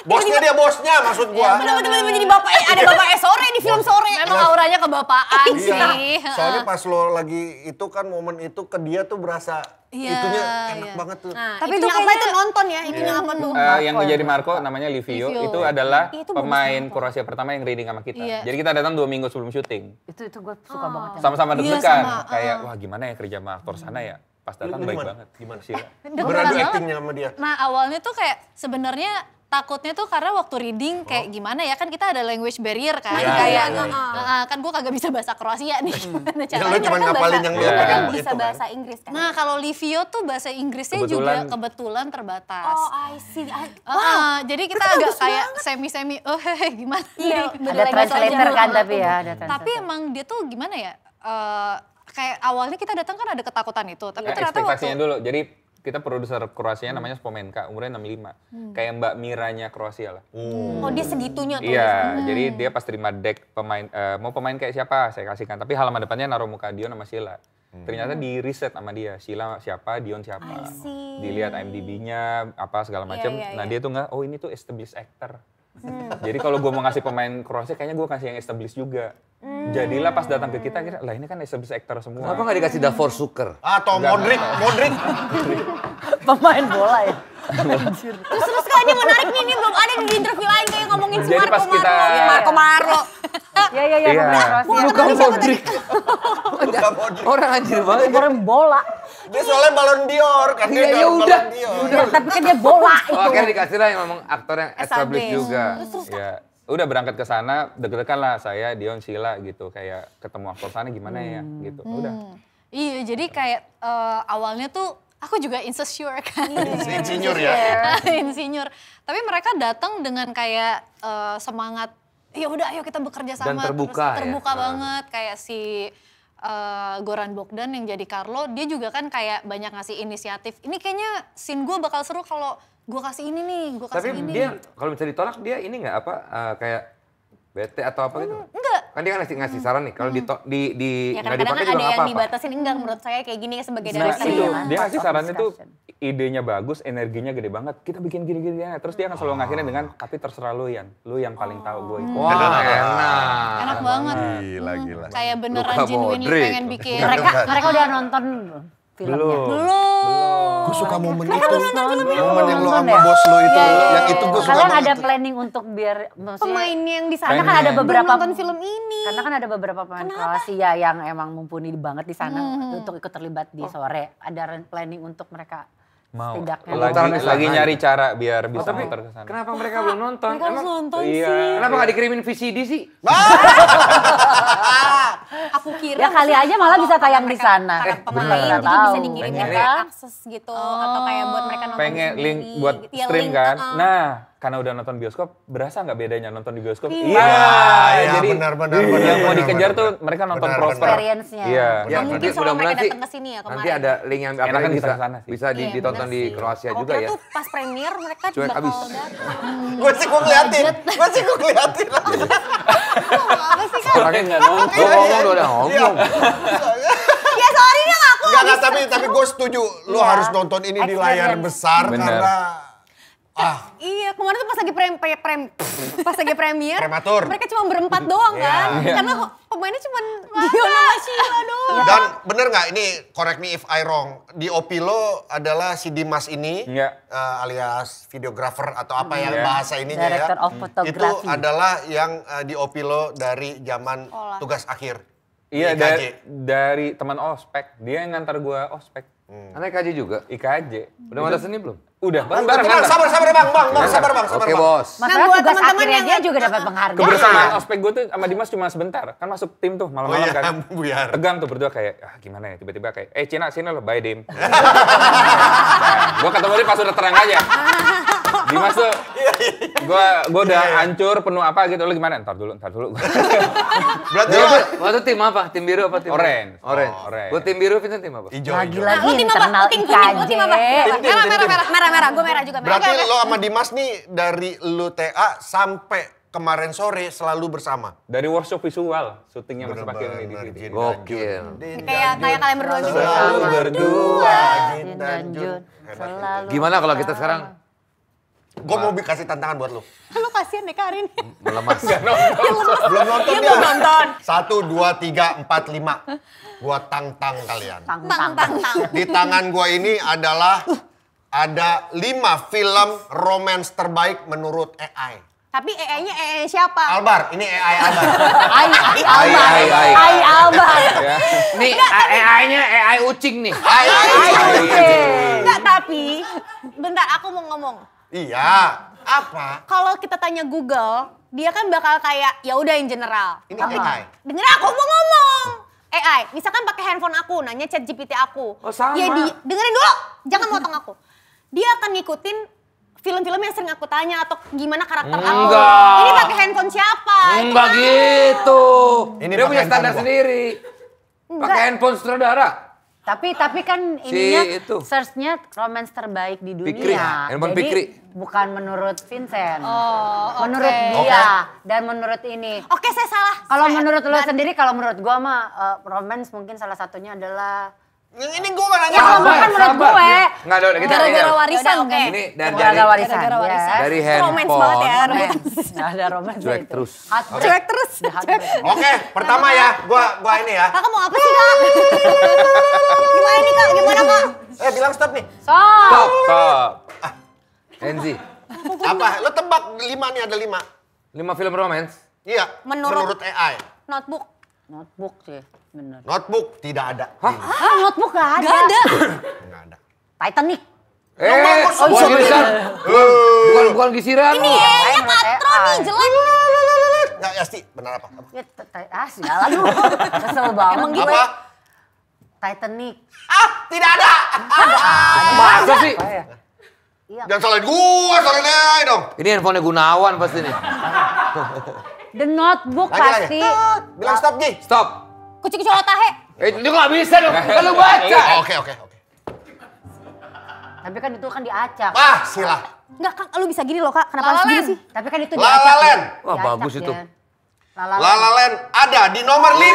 Bosnya dia bosnya maksud gua. Bener jadi bapak, ada bapak sore di film sore. Memang auranya kebapaan Iya. sih. Soalnya pas lo lagi itu kan momen itu ke dia tuh berasa Iya, itunya enak iya. banget tuh. Nah, Tapi tapi itu apa kayaknya- itu nonton ya, itunya apa tuh? Yang menjadi Marco namanya Livio, Livio. itu adalah Itu bagus pemain banget. Kroasia pertama yang reading sama kita. Iya. Jadi kita datang 2 minggu sebelum syuting. Itu gue suka banget. yang Sama-sama Iya, deg-degan, sama, kayak wah gimana ya kerja sama aktor sana ya. Pas datang Lu baik gimana? banget. Gimana sih? Beradu actingnya sama dia. Nah awalnya tuh kayak sebenarnya takutnya tuh karena waktu reading kayak gimana ya, kan kita ada language barrier kan, Iya, kayak iya, kan gue kagak bisa bahasa Kroasia nih. Gimana Ya caranya? lu cuma ngapalin yang Iya. lu Mereka pengen bisa itu kan. bahasa Inggris kan? Nah kalau Livio tuh bahasa Inggrisnya juga Kebetulan- kebetulan terbatas. Oh, I see. Jadi kita agak kayak semi-semi, oh hehe gimana Iya, nih? bener. Ada Lagi translator belajar. kan tapi ya, ada translator. Tapi emang dia tuh gimana ya, kayak awalnya kita datang kan ada ketakutan itu, tapi Nah, ternyata ekspektasinya waktu dulu. Jadi kita produser Kroasianya namanya Spomenka, umurnya 65. Kayak Mbak Miranya Kroasia lah. Oh, dia segitunya tuh. Iya, jadi dia pas terima deck pemain, mau pemain kayak siapa saya kasihkan. Tapi halaman depannya naruh muka Dion sama Sheila. Ternyata di riset sama dia, Sheila siapa, Dion siapa. I see. Dilihat IMDb-nya, apa segala macam. Iya, Nah dia tuh nggak, oh ini tuh established actor. Jadi kalau gue mau ngasih pemain Kroasia, kayaknya gue kasih yang established juga. Jadilah pas datang ke kita, lah ini kan established actor semua. Kenapa nggak dikasih Davor Suker? Atau Enggak. Modric. Pemain bola ya. Terus Kak, ini menarik nih, ini belum ada di interview lain kayak ngomongin si Jadi Marco pas kita- Marlo. Marco Marlo. Iya, Iya. pemain Kroasia. Bukan Modric. Orang anjir banget. Orang bola. Dia soalnya Ballon d'Or kan. Iya, dia ya Ballon udah. d'Or. Tapi kan dia bola Oh, itu. akhirnya dikasih lah yang ngomong aktor yang established juga. Ya, udah berangkat ke sana, deg-degan lah saya, Dion, Sheila gitu. Kayak ketemu aktor sana gimana ya gitu. Udah. Iya, jadi kayak awalnya tuh aku juga insecure kan. Insinyur ya. Insinyur. Tapi mereka datang dengan kayak semangat, ya udah ayo kita bekerja sama. Dan terbuka ya. Terbuka banget kayak si Goran Bogdan yang jadi Carlo, dia juga kan kayak banyak ngasih inisiatif. Ini kayaknya scene gue bakal seru kalau gue kasih ini nih, gue kasih Tapi ini. dia kalau bisa ditolak dia ini nggak apa kayak bete atau apa gitu? Enggak. Kan dia kan ngasih saran nih kalau di Ya nggak kadang-kadang dipakai ada juga nggak yang apa-apa. dibatasin, enggak menurut saya kayak gini sebagai Nah director. itu, ya. dia ngasih Part of sarannya tuh discussion. idenya bagus, energinya gede banget. Kita bikin gini-gini ya. Terus dia akan selalu ngakhirin dengan, tapi terserah lu Yan. Lu yang paling tahu gue itu. Wah, enak. Enak banget. Gila. Kayak beneran Luka genuinely Modric. pengen bikin. Mereka udah nonton filmnya. Belum. Belum. suka momen Mereka itu. harus nonton Momen yang lo nonton sama ya? bos lo itu. Iya, iya, Yang itu gue suka Kalian banget. ada tuh. planning untuk biar maksudnya Pemainnya yang di sana karena kan ada Pengen. beberapa nonton film ini. Karena kan ada beberapa pemain Kroasia yang emang mumpuni banget di sana untuk ikut terlibat di sore. Ada planning untuk mereka Mau. setidaknya. Lagi nyari cara biar bisa tapi muter ke sana. kenapa mereka belum nonton? Mereka harus nonton Iya. sih. Kenapa nggak dikirimin VCD sih? Aku kira Ya kali aja malah bisa tayang di sana. Para pemain Bener. jadi bisa Tahu. dikirimnya Pengen. kayak akses gitu atau kayak buat mereka nonton Pengen sendiri link buat gitu. Ya, stream link, kan. uh-uh. Nah, karena udah nonton bioskop, berasa nggak bedanya nonton di bioskop? Iya. Iya, jadi benar. yang mau dikejar tuh mereka nonton Benar, proper. Experience-nya. Iya. Ya, Mungkin nanti soalnya mudah-mudahan mereka sih datang ke sini ya kemarin. nanti ada link yang Enakan apalagi kita bisa, ke sana sih. bisa Iya, ditonton bener di sih. Kroasia Aku juga kira ya. tuh pas premier mereka Cuek bakal abis. datang. Gue sih gue ngeliatin. Apa sih kan? Orangnya nggak nonton. Gue ngomong udah ngomong. Ya sorry nih aku. Enggak, tapi gue setuju. Lo harus nonton ini di layar besar Bener. karena Iya, kemarin tuh pas lagi pas lagi premier, Prematur. mereka cuma berempat doang kan, Iya. karena pemainnya cuma Giona sama Sheila doang. dan bener nggak ini correct me if I wrong. Di Opilo adalah si Dimas ini Iya. alias videographer atau apa yang Iya. bahasa ininya Director ya. of photography. Itu adalah yang di Opilo dari zaman tugas akhir. Iya, di IKJ. dari teman ospek. Dia yang ngantar gua ospek. Anak kaji juga. IKJ. Udah mata seni belum? Udah, Bang, bareng bang, sabar bang, sabar bang. Oke bos. Masalah buat tugas teman-teman akhirnya yang- dia juga dapat penghargaan. Kebersamaan ospek gue tuh sama Dimas cuma sebentar. Kan masuk tim tuh Oh malam-malam iya, kan. buyar. Tegang tuh berdua kayak, gimana ya tiba-tiba kayak, Cina sini lo, bye Dim. Nah, gue ketemu dia pas udah terang aja. Dimas tuh, gue udah hancur penuh apa gitu, lo gimana? Ntar dulu. Berarti Dia lo waktu tim apa? Tim biru apa tim? Orange. Orange. Oh, orange. Gue tim biru, Vincent tim apa? hijau. Lagi-lagi Lu tim apa? internal Lu tim kuning, lu tim apa? IKJ. Merah, gue merah juga. Berarti Merah. lo sama Dimas nih dari lu TA sampai kemarin sore selalu bersama. Dari workshop visual, syutingnya masih pakai ini di Bener-bener sini. Jin Gokil. dan Jun. Kayak kalian berdua juga. Selalu berdua, Jin Jin dan dan Jun. Jun selalu. Gimana kalau kita sekarang Gue mau kasih tantangan buat lo. Lu kasihan deh Karin. melemas? Belum nonton Dia dia. belum nonton. 1, 2, 3, 4, 5. Gua tang kalian. Tang-tang. Di tangan gua ini adalah ada 5 film romance terbaik menurut AI. Tapi AI-nya AI siapa? Albar, ini AI Albar. Ai Albar. Ai. Ai Albar. Nih AI-nya AI ucing nih. Enggak, tapi bentar aku mau ngomong. Iya, apa? Kalau kita tanya Google, dia kan bakal kayak ya udah in general. Ini AI. Denger aku mau ngomong. AI, misalkan pakai handphone aku, nanya chat GPT aku. Oh, sama. Ya dengerin dulu, jangan motong aku. Dia akan ngikutin film-film yang sering aku tanya atau gimana karakter aku. Enggak. Ini pakai handphone siapa? Enggak gitu. Ini Dia pakai punya standar handphone gua. sendiri. Pakai handphone sutradara. Tapi kan Si ininya itu. search-nya romance terbaik di dunia. Fikri, handphone Jadi Fikri. bukan menurut Vincent. Oh, Menurut oke. dia dan menurut ini. Oke, saya salah. Kalau Saya- menurut lo sendiri, kalau menurut gua mah romance mungkin salah satunya adalah Ini gua gak nanya. ya kalau bukan menurut gue. Enggak ada kita Gara-gara ini. warisan Yaudah, oke. Ini dari Gara-gara warisan. Gara-gara warisan. ya. dari Romance banget ya. handphone. romance. Nggak ada romance Cuek itu. terus. Heartbreak. Cuek terus. The heartbreak. Oke, pertama ya, gua ini ya. Kakak mau apa sih kak? Gimana nih kak? Gimana kak? Bilang stop nih. Stop. Stop. Enzi. Apa? Lo tebak 5 nih, ada 5. 5 film romance. Iya, Menurut- menurut AI. Notebook. Notebook sih, bener. Notebook tidak ada. Notebook gak ada. Gak ada. Nggak ada. Titanic. Bukan gisiran. Bukan gisiran. Ini AI-nya katro nih, jelek. Nggak, Yasti, benar apa? Ya, sialan lu. Kesel banget Emang gue. Apa? Titanic. Tidak ada. Masa sih? Oh, ya. Iya. Jangan salahin gua, salahin AI dong. Ini handphonenya Gunawan pasti nih. The Notebook Lagi. pasti. Bilang stop, Ji. Stop. Kucing colotahe. Dia nggak bisa dong. Kan lu baca. Oke. Tapi kan itu kan diacak. Sila. Enggak kak, lu bisa gini loh kak. Kenapa harus gini sih? Tapi kan itu La La diacak. Land. Wah, Diacak, bagus itu. Jen. La La La Land. La Land ada di nomor 5.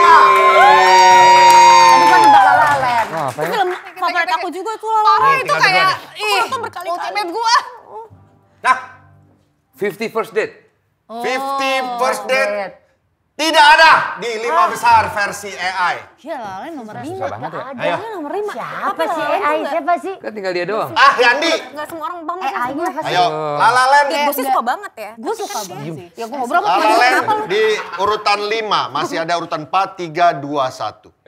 Tapi kan La La Land. Itu film favorit aku juga tuh La La Land. Itu tinggal kayak, berdua nonton berkali-kali. Ultimate gua. Nah, 50 First Date. 50 First Date Tidak ada di 5 besar versi AI. Iya Lalen nomor 5. Susah banget ya. Ayo. Nomor 5. Siapa sih AI? Siapa sih? Kan tinggal dia doang. Ah, Yandi. Gak semua orang banget sih. AI-nya apa sih? Ayo, La La Land. Gue sih suka banget ya. Gue suka banget sih. Ya gue ngobrol La La Land di urutan 5. Masih ada urutan 4, 3, 2,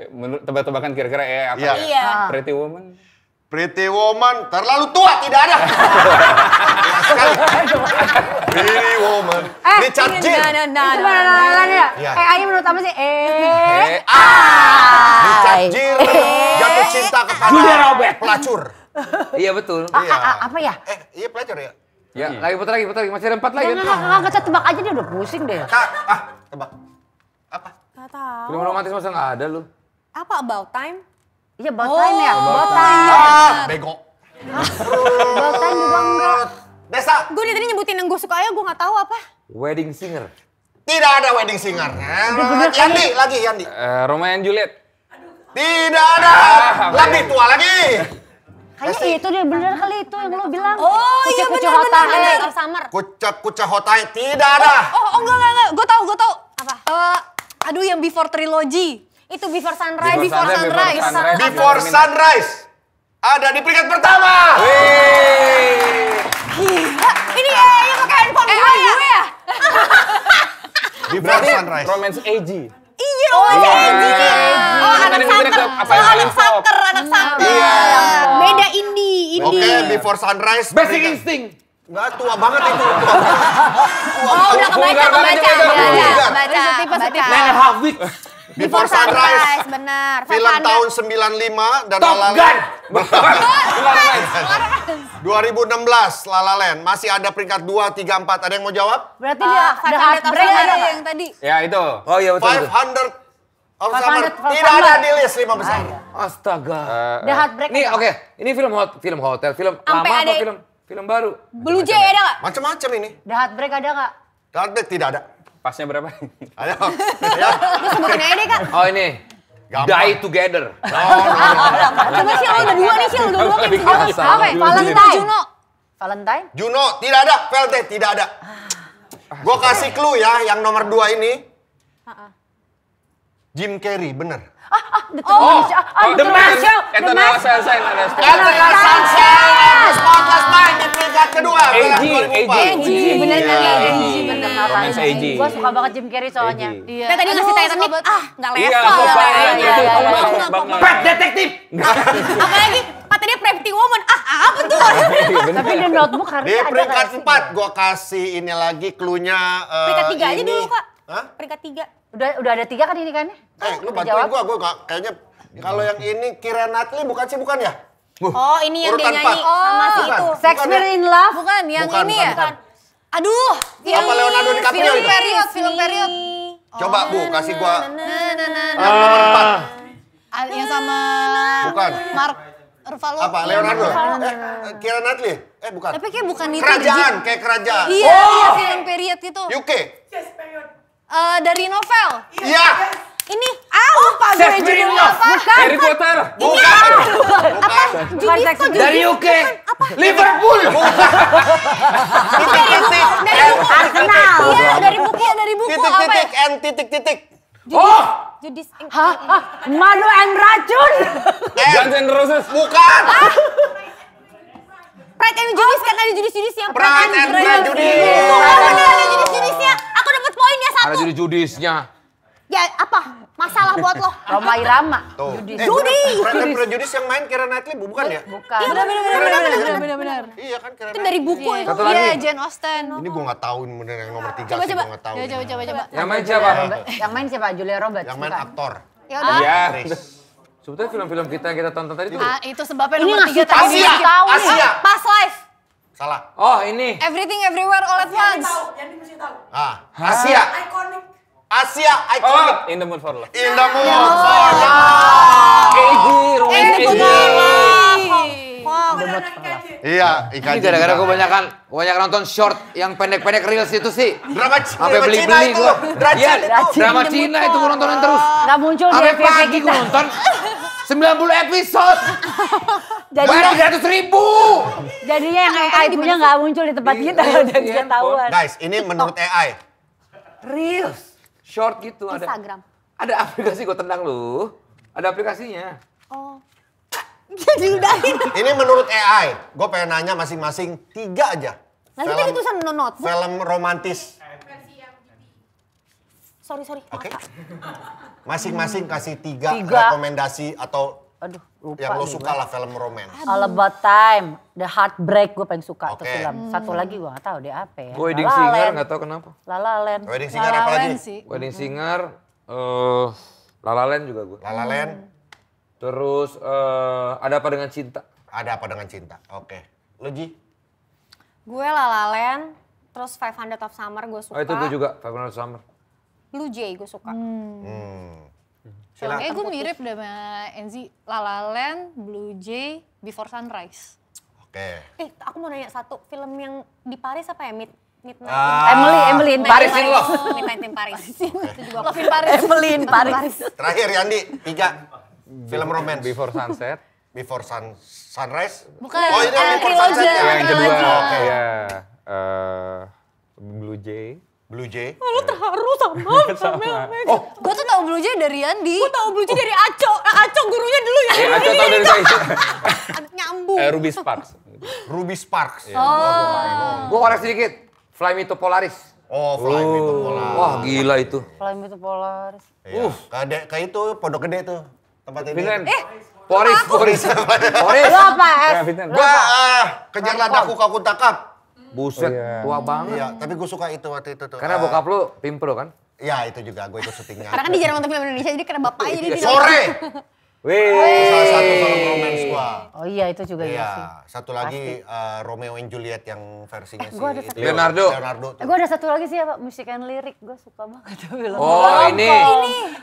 1. Menurut tebak-tebakan kira-kira apa? Iya. Iya. Pretty Woman. Pretty Woman terlalu tua, tidak ada. Pretty Woman. Richard Gere. Itu mana ya? Iya. AI menurut apa sih? Richard Gere jatuh cinta kepada Julia Roberts. pelacur. Iya betul. Iya. Apa ya? Iya pelacur ya? Ya, lagi putar lagi. Masih ada 4 lagi. Enggak, kita tebak aja dia udah pusing deh. Tebak. Apa? Gak tahu. Film romantis masa nggak ada lu? Apa About Time? Iya, about time ya? About Bego. time juga enggak. Desa. Gue tadi nyebutin yang gue suka ya, gue gak tahu apa. Wedding Singer. Tidak ada wedding singer. Yandi, lagi Yandi. Romeo and Juliet. Tidak ada. Lebih tua lagi. Kayaknya itu dia bener kali itu yang lo bilang. Oh iya benar. Summer. Kucak Hotai. Tidak ada. Oh enggak. Gue tahu. Apa? Aduh yang Before Trilogy. Itu Before Sunrise. Before Sunrise. Ada di peringkat pertama. Gila. Ini yang pakai handphone gue ya? Before Sunrise. Romance AG. Iya, anak saker. Iya. Beda indie. Oke, Before Sunrise. Basic Instinct. Enggak, tua banget itu. Oh, udah kebaca. Man Half Week. Before Sunrise. Benar. Film tahun 95 dan Top La La Gun. Land. 2016 La La Land. Masih ada peringkat 2, 3, 4. Ada yang mau jawab? Berarti dia ada heartbreak ada yang tadi. Ya itu. Oh iya betul. 500 of Summer. Tidak ada di list 5 besar. Astaga. The Heartbreak. Ini oke, ini film hotel, film Ampe lama ada- apa film baru? Blue Jay ada gak? Macam-macam ini. The Heartbreak ada nggak? Heartbreak tidak ada. Pasnya berapa? Ayo. Ya. Lu sebutin aja deh Kak. Oh ini. Gampang. Die Together. Coba sih udah dua nih sih, udah dua kan. Apa? Valentine. Valentine? Juno, tidak ada. Velte, tidak ada. Gue kasih clue ya, yang nomor 2 ini. Jim Carrey, bener. The Mask. Eternal Sunshine. Eternal Sunshine, Spotless Mind di peringkat kedua. AG. Bener kan ya? Romance AG. Gue suka banget Jim Carrey soalnya. Iya. Kita tadi ngasih Titanic, nggak Iya, level. aku banget. iya, Itu iya, aku iya. banget. Pet Detektif. Apalagi kata dia Pretty Woman, apa tuh? Tapi di notebook Di harusnya ada peringkat nggak sih? 4, gue kasih ini lagi clue-nya. Peringkat 3 aja ini. dulu Kak. Hah? Peringkat 3. Udah ada 3 kan ini kan? Lu Udah bantuin jawab? gue gak, kayaknya kalau yang ini Keira Knightley bukan ya? Oh ini yang dia Urutan nyanyi 4. sama si Bukan. itu. Shakespeare in Love? Bukan, yang Bukan, ini bukan, ya? bukan. Aduh, Apa Leonardo DiCaprio film itu? period, film period. Coba Bu, kasih gua Nah. nomor 4. Yang sama Bukan. Mark Ruffalo. Apa, Leonardo? Keira Knightley? Bukan. Tapi kayak bukan itu. Kerajaan, kayak kerajaan. Iya, film period gitu. UK. Dari novel. Iya. Ini, lupa gue Shakespeare in judulnya Love. apa. Harry Potter. Bukan. Bukan. Judis kok judis. Dari UK. Liverpool. Titik-titik. Arsenal. Iya, dari buku apa ya? Titik-titik. N titik-titik. Oh, Judis. Madu and racun. Guns N' Roses. Bukan. Pride and Judis kan ada judis-judis yang Pride and Prejudice. Itu bener ada judis-judisnya. Aku dapat poinnya ada 1. judis-judisnya. Ya apa? Masalah buat lo. Roma Irama. Tuh. Judis. Pride and Prejudice yang main Keira Knightley bukan ya? Bukan. Benar. Iya kan Keira Itu Knightley. dari buku itu. Satu Iya, lagi. Jane Austen. Ini gue gak tahu ini bener yang nomor 3 Coba, sih, coba. gue gak tahu. Coba. Yang main siapa? Yang main siapa? Julia Roberts. Yang main bukan? aktor. Ya udah. Iya. Sebetulnya film-film kita yang kita tonton tadi tuh. Itu sebabnya Ini nomor 3 ngasih tadi. tahu. Asia. tahu nih. Asia. Past life. Salah. Oh ini. Everything Everywhere All at Once. Asia. Asia Oh, iconic. In the Mood for Love. In the mood for love. AG, Romance AG. Iya, Ini gara-gara gue banyak nonton short yang pendek-pendek reels itu sih. drama Sampai Cina beli-beli itu. gue. Drama Iya, Cina itu. drama Cina itu gue nontonin terus. Nggak muncul di Sampai FYP pagi gue kita. nonton. 90 episode. Bayar 300.000. Jadinya yang AI punya nggak muncul di tempat kita. Udah ketahuan. Guys, ini menurut AI. Reels. short gitu. Instagram. Ada aplikasi gue tendang lu. Ada aplikasinya. Oh. Diludahin. Ini menurut AI, gue pengen nanya masing-masing 3 aja. Nanti tadi tulisan no notebook. Film romantis. Sorry. Oke. Masing-masing kasih 3 Tiga. rekomendasi atau Aduh, lupa yang lo nih suka gue. lah film romance. All About Time, The Heartbreak gue paling suka tuh Oke. film. Satu lagi gue gak tahu deh apa ya. Wedding La La Singer Land. nggak tahu kenapa. La La Land. Wedding Singer La La apa lagi? Land sih. Wedding Singer, La La Land juga gue. La La Land. Terus Ada Apa Dengan Cinta. Ada Apa Dengan Cinta. Oke. Lo Ji? Gue La La Land, terus 500 of Summer gue suka. Oh itu gue juga, Five Hundred Summer. Blue Jay gue suka. Silakan. Kayak gue mirip deh sama Enzi. La La Land, Blue Jay, Before Sunrise. Oke. Aku mau nanya satu, film yang di Paris apa ya? Midnight Emily in Paris Paris. in Love. Midnight in Paris. Itu juga Love in Paris. Emily in Paris. Terakhir Yandi, 3 film romance. Before Sunset. Before Sunrise. Bukan, Oh ini Before trilogy. Sunset ya? Yang kedua, Oke. ya Blue Jay. Blue Jay. Terharu sama. Gue tuh tau Blue Jay dari Andi. Gue tau Blue Jay dari Aco. Aco gurunya dulu ya. Ya, Aco tau dari saya. Nyambung. Ruby Sparks. Ruby Sparks. Gue koreksi dikit. Fly Me to Polaris. Oh, Fly Me to Polaris. Wah gila itu. Fly Me to Polaris. Iya. Kayak itu Pondok Gede tuh. Tempat ini. Vincent. Poris. Lo apa? Ya, Vincent. Gua kejar ladaku kau takap. Buset, tua banget. Iya, tapi gue suka itu waktu itu tuh. Karena bokap lu pimpro kan? Iya, itu juga gue ikut syutingnya. Karena kan dia jarang nonton film Indonesia, jadi karena bapaknya jadi dia Sore. Wih. Salah satu film romance gua. Oh iya itu juga iya sih. Iya, satu lagi Romeo and Juliet yang versinya si gua ada itu. satu. Leonardo. tuh. Gue ada satu lagi sih apa, musik and lirik. Gue suka banget tuh film. Oh ini.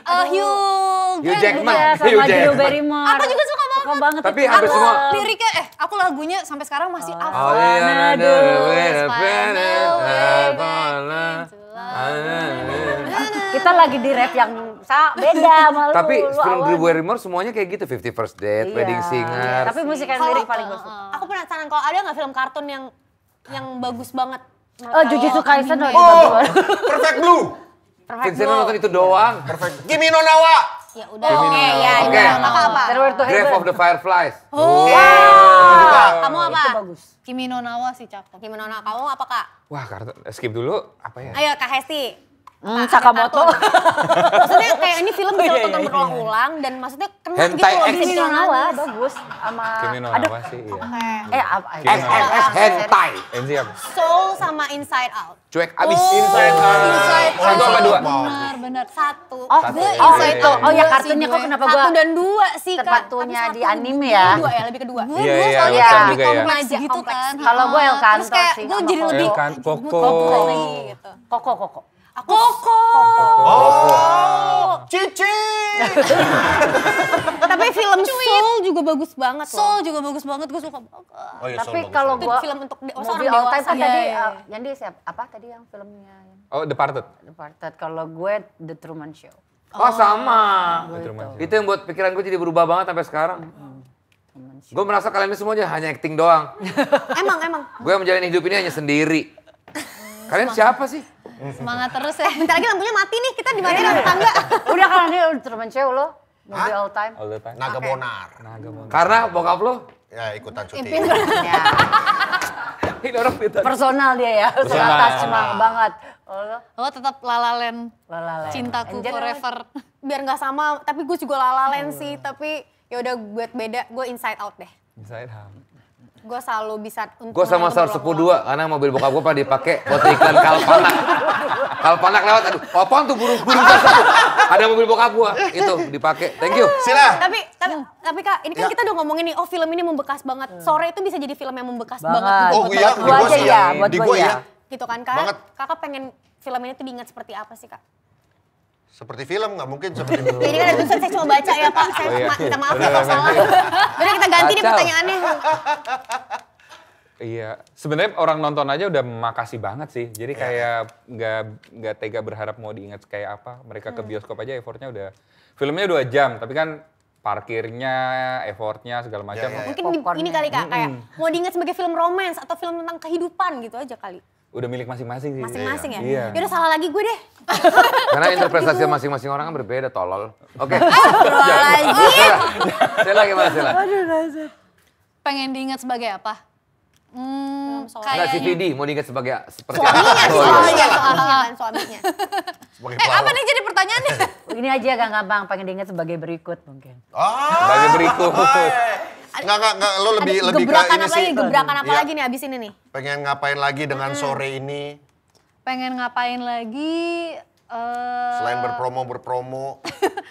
Hugh Hugh Jackman. Iya, sama Hugh Drew Jackman. Barrymore. Aku juga suka banget. Suka banget. Tapi itu. hampir Aku- semua. Liriknya, aku lagunya sampai sekarang masih Oh hafal. iya, Aduh, Kita lagi di rap yang beda sama lu. Tapi lu film awan. Drew Barrymore semuanya kayak gitu, 50 First Date, Iya. Wedding Singer. Tapi musik and lirik paling gue suka. Aku penasaran kalau ada nggak film kartun yang bagus banget. Oh, Jujutsu Kaisen udah Oh, bagus. Perfect Blue. Vincent nonton itu doang. Perfect. Kimi no Nawa. Ya udah, oke ya. Oke. Ya, apa? Stairway to Grave Heaven. of the Fireflies. Kamu apa? Kimi no Nawa sih cakep. Gimana kamu apa Kak? Wah, kartu skip dulu apa ya? Ayo Kak Hesti. Sakamoto. Maksudnya kayak ini film bisa lo tonton berulang-ulang dan maksudnya kena gitu Hentai loh X. bisa Kimi no ditonton Nawa lagi. bagus sama Kimi no aduh, Nawa sih, iya. apa? XXX Hentai. Enzi apa? Soul sama Inside Out. Cuek abis. Inside Out. Satu apa dua? Benar. Satu. Oh, Satu. gue Iya, Inside iya, Out. Oh ya iya. kartunya kok kenapa gue Satu dan dua sih Kak. sepatunya Tapi di satu, anime ya? Dua ya, lebih kedua. Gue Iya, iya, soalnya Western lebih juga ya. kompleks Aja, gitu kompleks. kan. Kalau gue El Terus Canto kayak sih gue sama jadi Koko. lebih Koko. Gitu. Koko. Oh, Cici. Tapi film Soul juga bagus banget loh. Soul juga bagus banget, gue suka banget. Oh, iya, Tapi Soul kalau bagus. gue film untuk Movie orang All Time dewasa. kan tadi Iya, iya. Yandi siapa? Apa tadi yang filmnya? Oh, Departed. Departed. Kalau gue The Truman Show. Oh sama. Truman Show. Itu yang buat pikiran gue jadi berubah banget sampai sekarang. Gue merasa kalian ini semuanya hanya acting doang. Emang. Gue yang menjalani hidup ini hanya sendiri. Kalian siapa sih? Semangat terus ya. Bentar lagi lampunya mati nih, kita di mana tetangga. Udah kalau ini The Truman Show lo. Movie All Time. All the time. Naga Bonar. Naga Monar. Karena bokap lo. Ya, ikutan syuting. Ya, Ini orang pintar. personal dia ya. Personal. Atas semangat banget. Oh, lo? Lo tetap La La Land, La La Land. cintaku Angel forever. Biar nggak sama, tapi gue juga La La Land sih. Tapi ya udah buat beda, gue Inside Out deh. Inside Out. Gue selalu bisa untuk Gue sama menonton Sepu berulang-ulang. 2 karena mobil bokap gue pernah dipakai buat iklan Kalpanak. Kalpanak lewat, aduh apaan tuh burung-burung tersebut. Ada mobil bokap gue, itu dipakai. Thank you. Sila. Tapi Kak, ini kan kita udah ngomongin nih, oh film ini membekas banget. Sore itu bisa jadi film yang membekas Banget. banget. Oh iya, Buat di gua gua aja sih ya, yang buat di gua gua ya. ya. Gitu kan Kak? Banget. Kakak pengen film ini tuh diingat seperti apa sih Kak? Seperti film nggak mungkin seperti Ya, ini kan ada tulisan, saya cuma baca ya Pak. Saya Oh, iya. minta maaf ya kalau salah. Udah kita ganti nih Kacau. pertanyaannya. Iya, sebenarnya orang nonton aja udah makasih banget sih. Jadi kayak nggak tega berharap mau diingat kayak apa. Mereka ke bioskop aja effortnya udah, filmnya 2 jam, tapi kan parkirnya, effortnya segala macam. Ya, ya, ya. Mungkin Popcornnya. ini kali Kak, kayak mau diingat sebagai film romance atau film tentang kehidupan gitu aja kali. Udah milik masing-masing sih. Masing-masing ya? Iya. Yaudah salah lagi gue deh. Karena interpretasi masing-masing orang kan berbeda, tolol. Oke. Astagfirullahaladzim. Sela gimana, Sela? Pengen diingat sebagai apa? Enggak, si Vidi mau diingat sebagai seperti Suaminya apa? sih, Oh, iya. soalnya kan suaminya. Sebagai Apa pelawak. nih jadi pertanyaannya? Ini aja gak gampang, pengen diingat sebagai berikut mungkin. Sebagai berikut. Enggak, lo lebih ke Gebrakan ini apa sih. lagi? Gebrakan apa Iya. lagi nih abis ini nih? Pengen ngapain lagi dengan sore ini? Pengen ngapain lagi? Selain berpromo.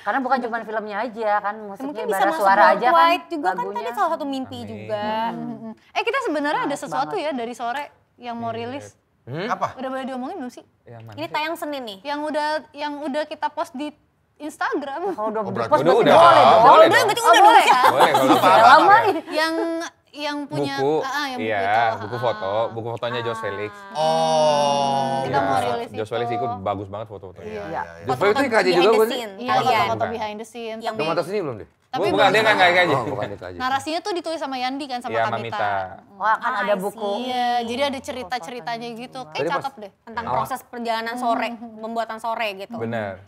Karena bukan cuma filmnya aja kan, musiknya Mungkin bisa ibarat masuk suara aja kan. worldwide juga kan lagunya. tadi salah satu mimpi juga. Kita sebenarnya ada sesuatu ya dari sore yang mau rilis. Apa? Udah boleh diomongin belum sih? Yang mana? Ini tayang Senin nih. Yang udah kita post di Instagram. Oh, udah berarti post udah, berarti udah. boleh dong. Boleh Udah dong. berarti udah dong. boleh kan? Boleh kalau Udah bisa. lama ini. yang punya Buku. yang buku Iya, itu. buku foto. Buku fotonya Jos Felix. Oh. Kita mau rilis itu. Jos Felix ikut bagus banget foto-fotonya. Iya. Jos Felix itu kaji juga bukan sih? Iya, Kalian. foto behind the scene. Yang Udah mata sini belum deh? Tapi Bukan, dia nggak kayak aja. Oh, bukan dikaji. narasinya tuh ditulis sama Yandi kan sama Iya, Kamita. Mamita. Wah kan ada buku. Iya, jadi ada cerita-ceritanya gitu. Tadi pas- Cakep deh. tentang proses perjalanan sore, pembuatan sore gitu. Bener.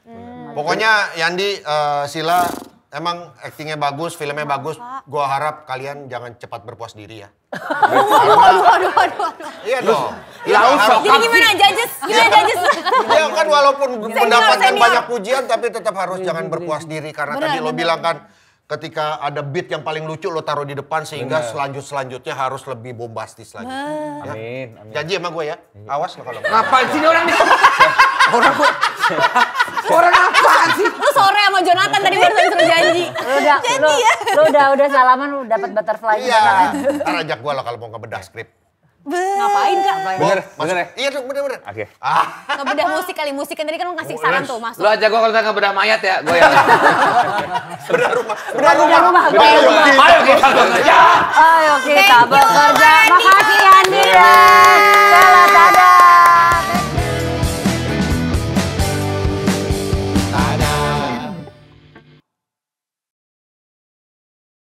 Pokoknya Yandi, Sila, emang aktingnya bagus, filmnya bagus. Gua harap kalian jangan cepat berpuas diri ya. Aduh. Iya dong. Jadi gimana judges? Gimana judges? Ya kan walaupun mendapatkan senior. banyak pujian tapi tetap harus jangan berpuas diri karena tadi lo bilang kan ketika ada beat yang paling lucu lo taruh di depan sehingga selanjutnya harus lebih bombastis lagi. Ya. Amin. Janji sama gue ya. Awas lo kalau nggak. Ngapain sih ini orang nih? Orang apaan sih? Lu sore sama Jonathan tadi barusan suruh janji. Lu udah salaman lu dapat butterfly Iya. Ntar ajak gue lo kalau mau ngebedah skrip. Ngapain Kak? Bener ya? Iya tuh bener-bener. Oke. Ngebedah musik kali, musik kan tadi kan lu ngasih saran tuh masuk. Lu aja gua kalau nggak bedah mayat ya, gua yang. Bedah rumah. Bedah rumah. Ayo kita bekerja. Ayo kita bekerja.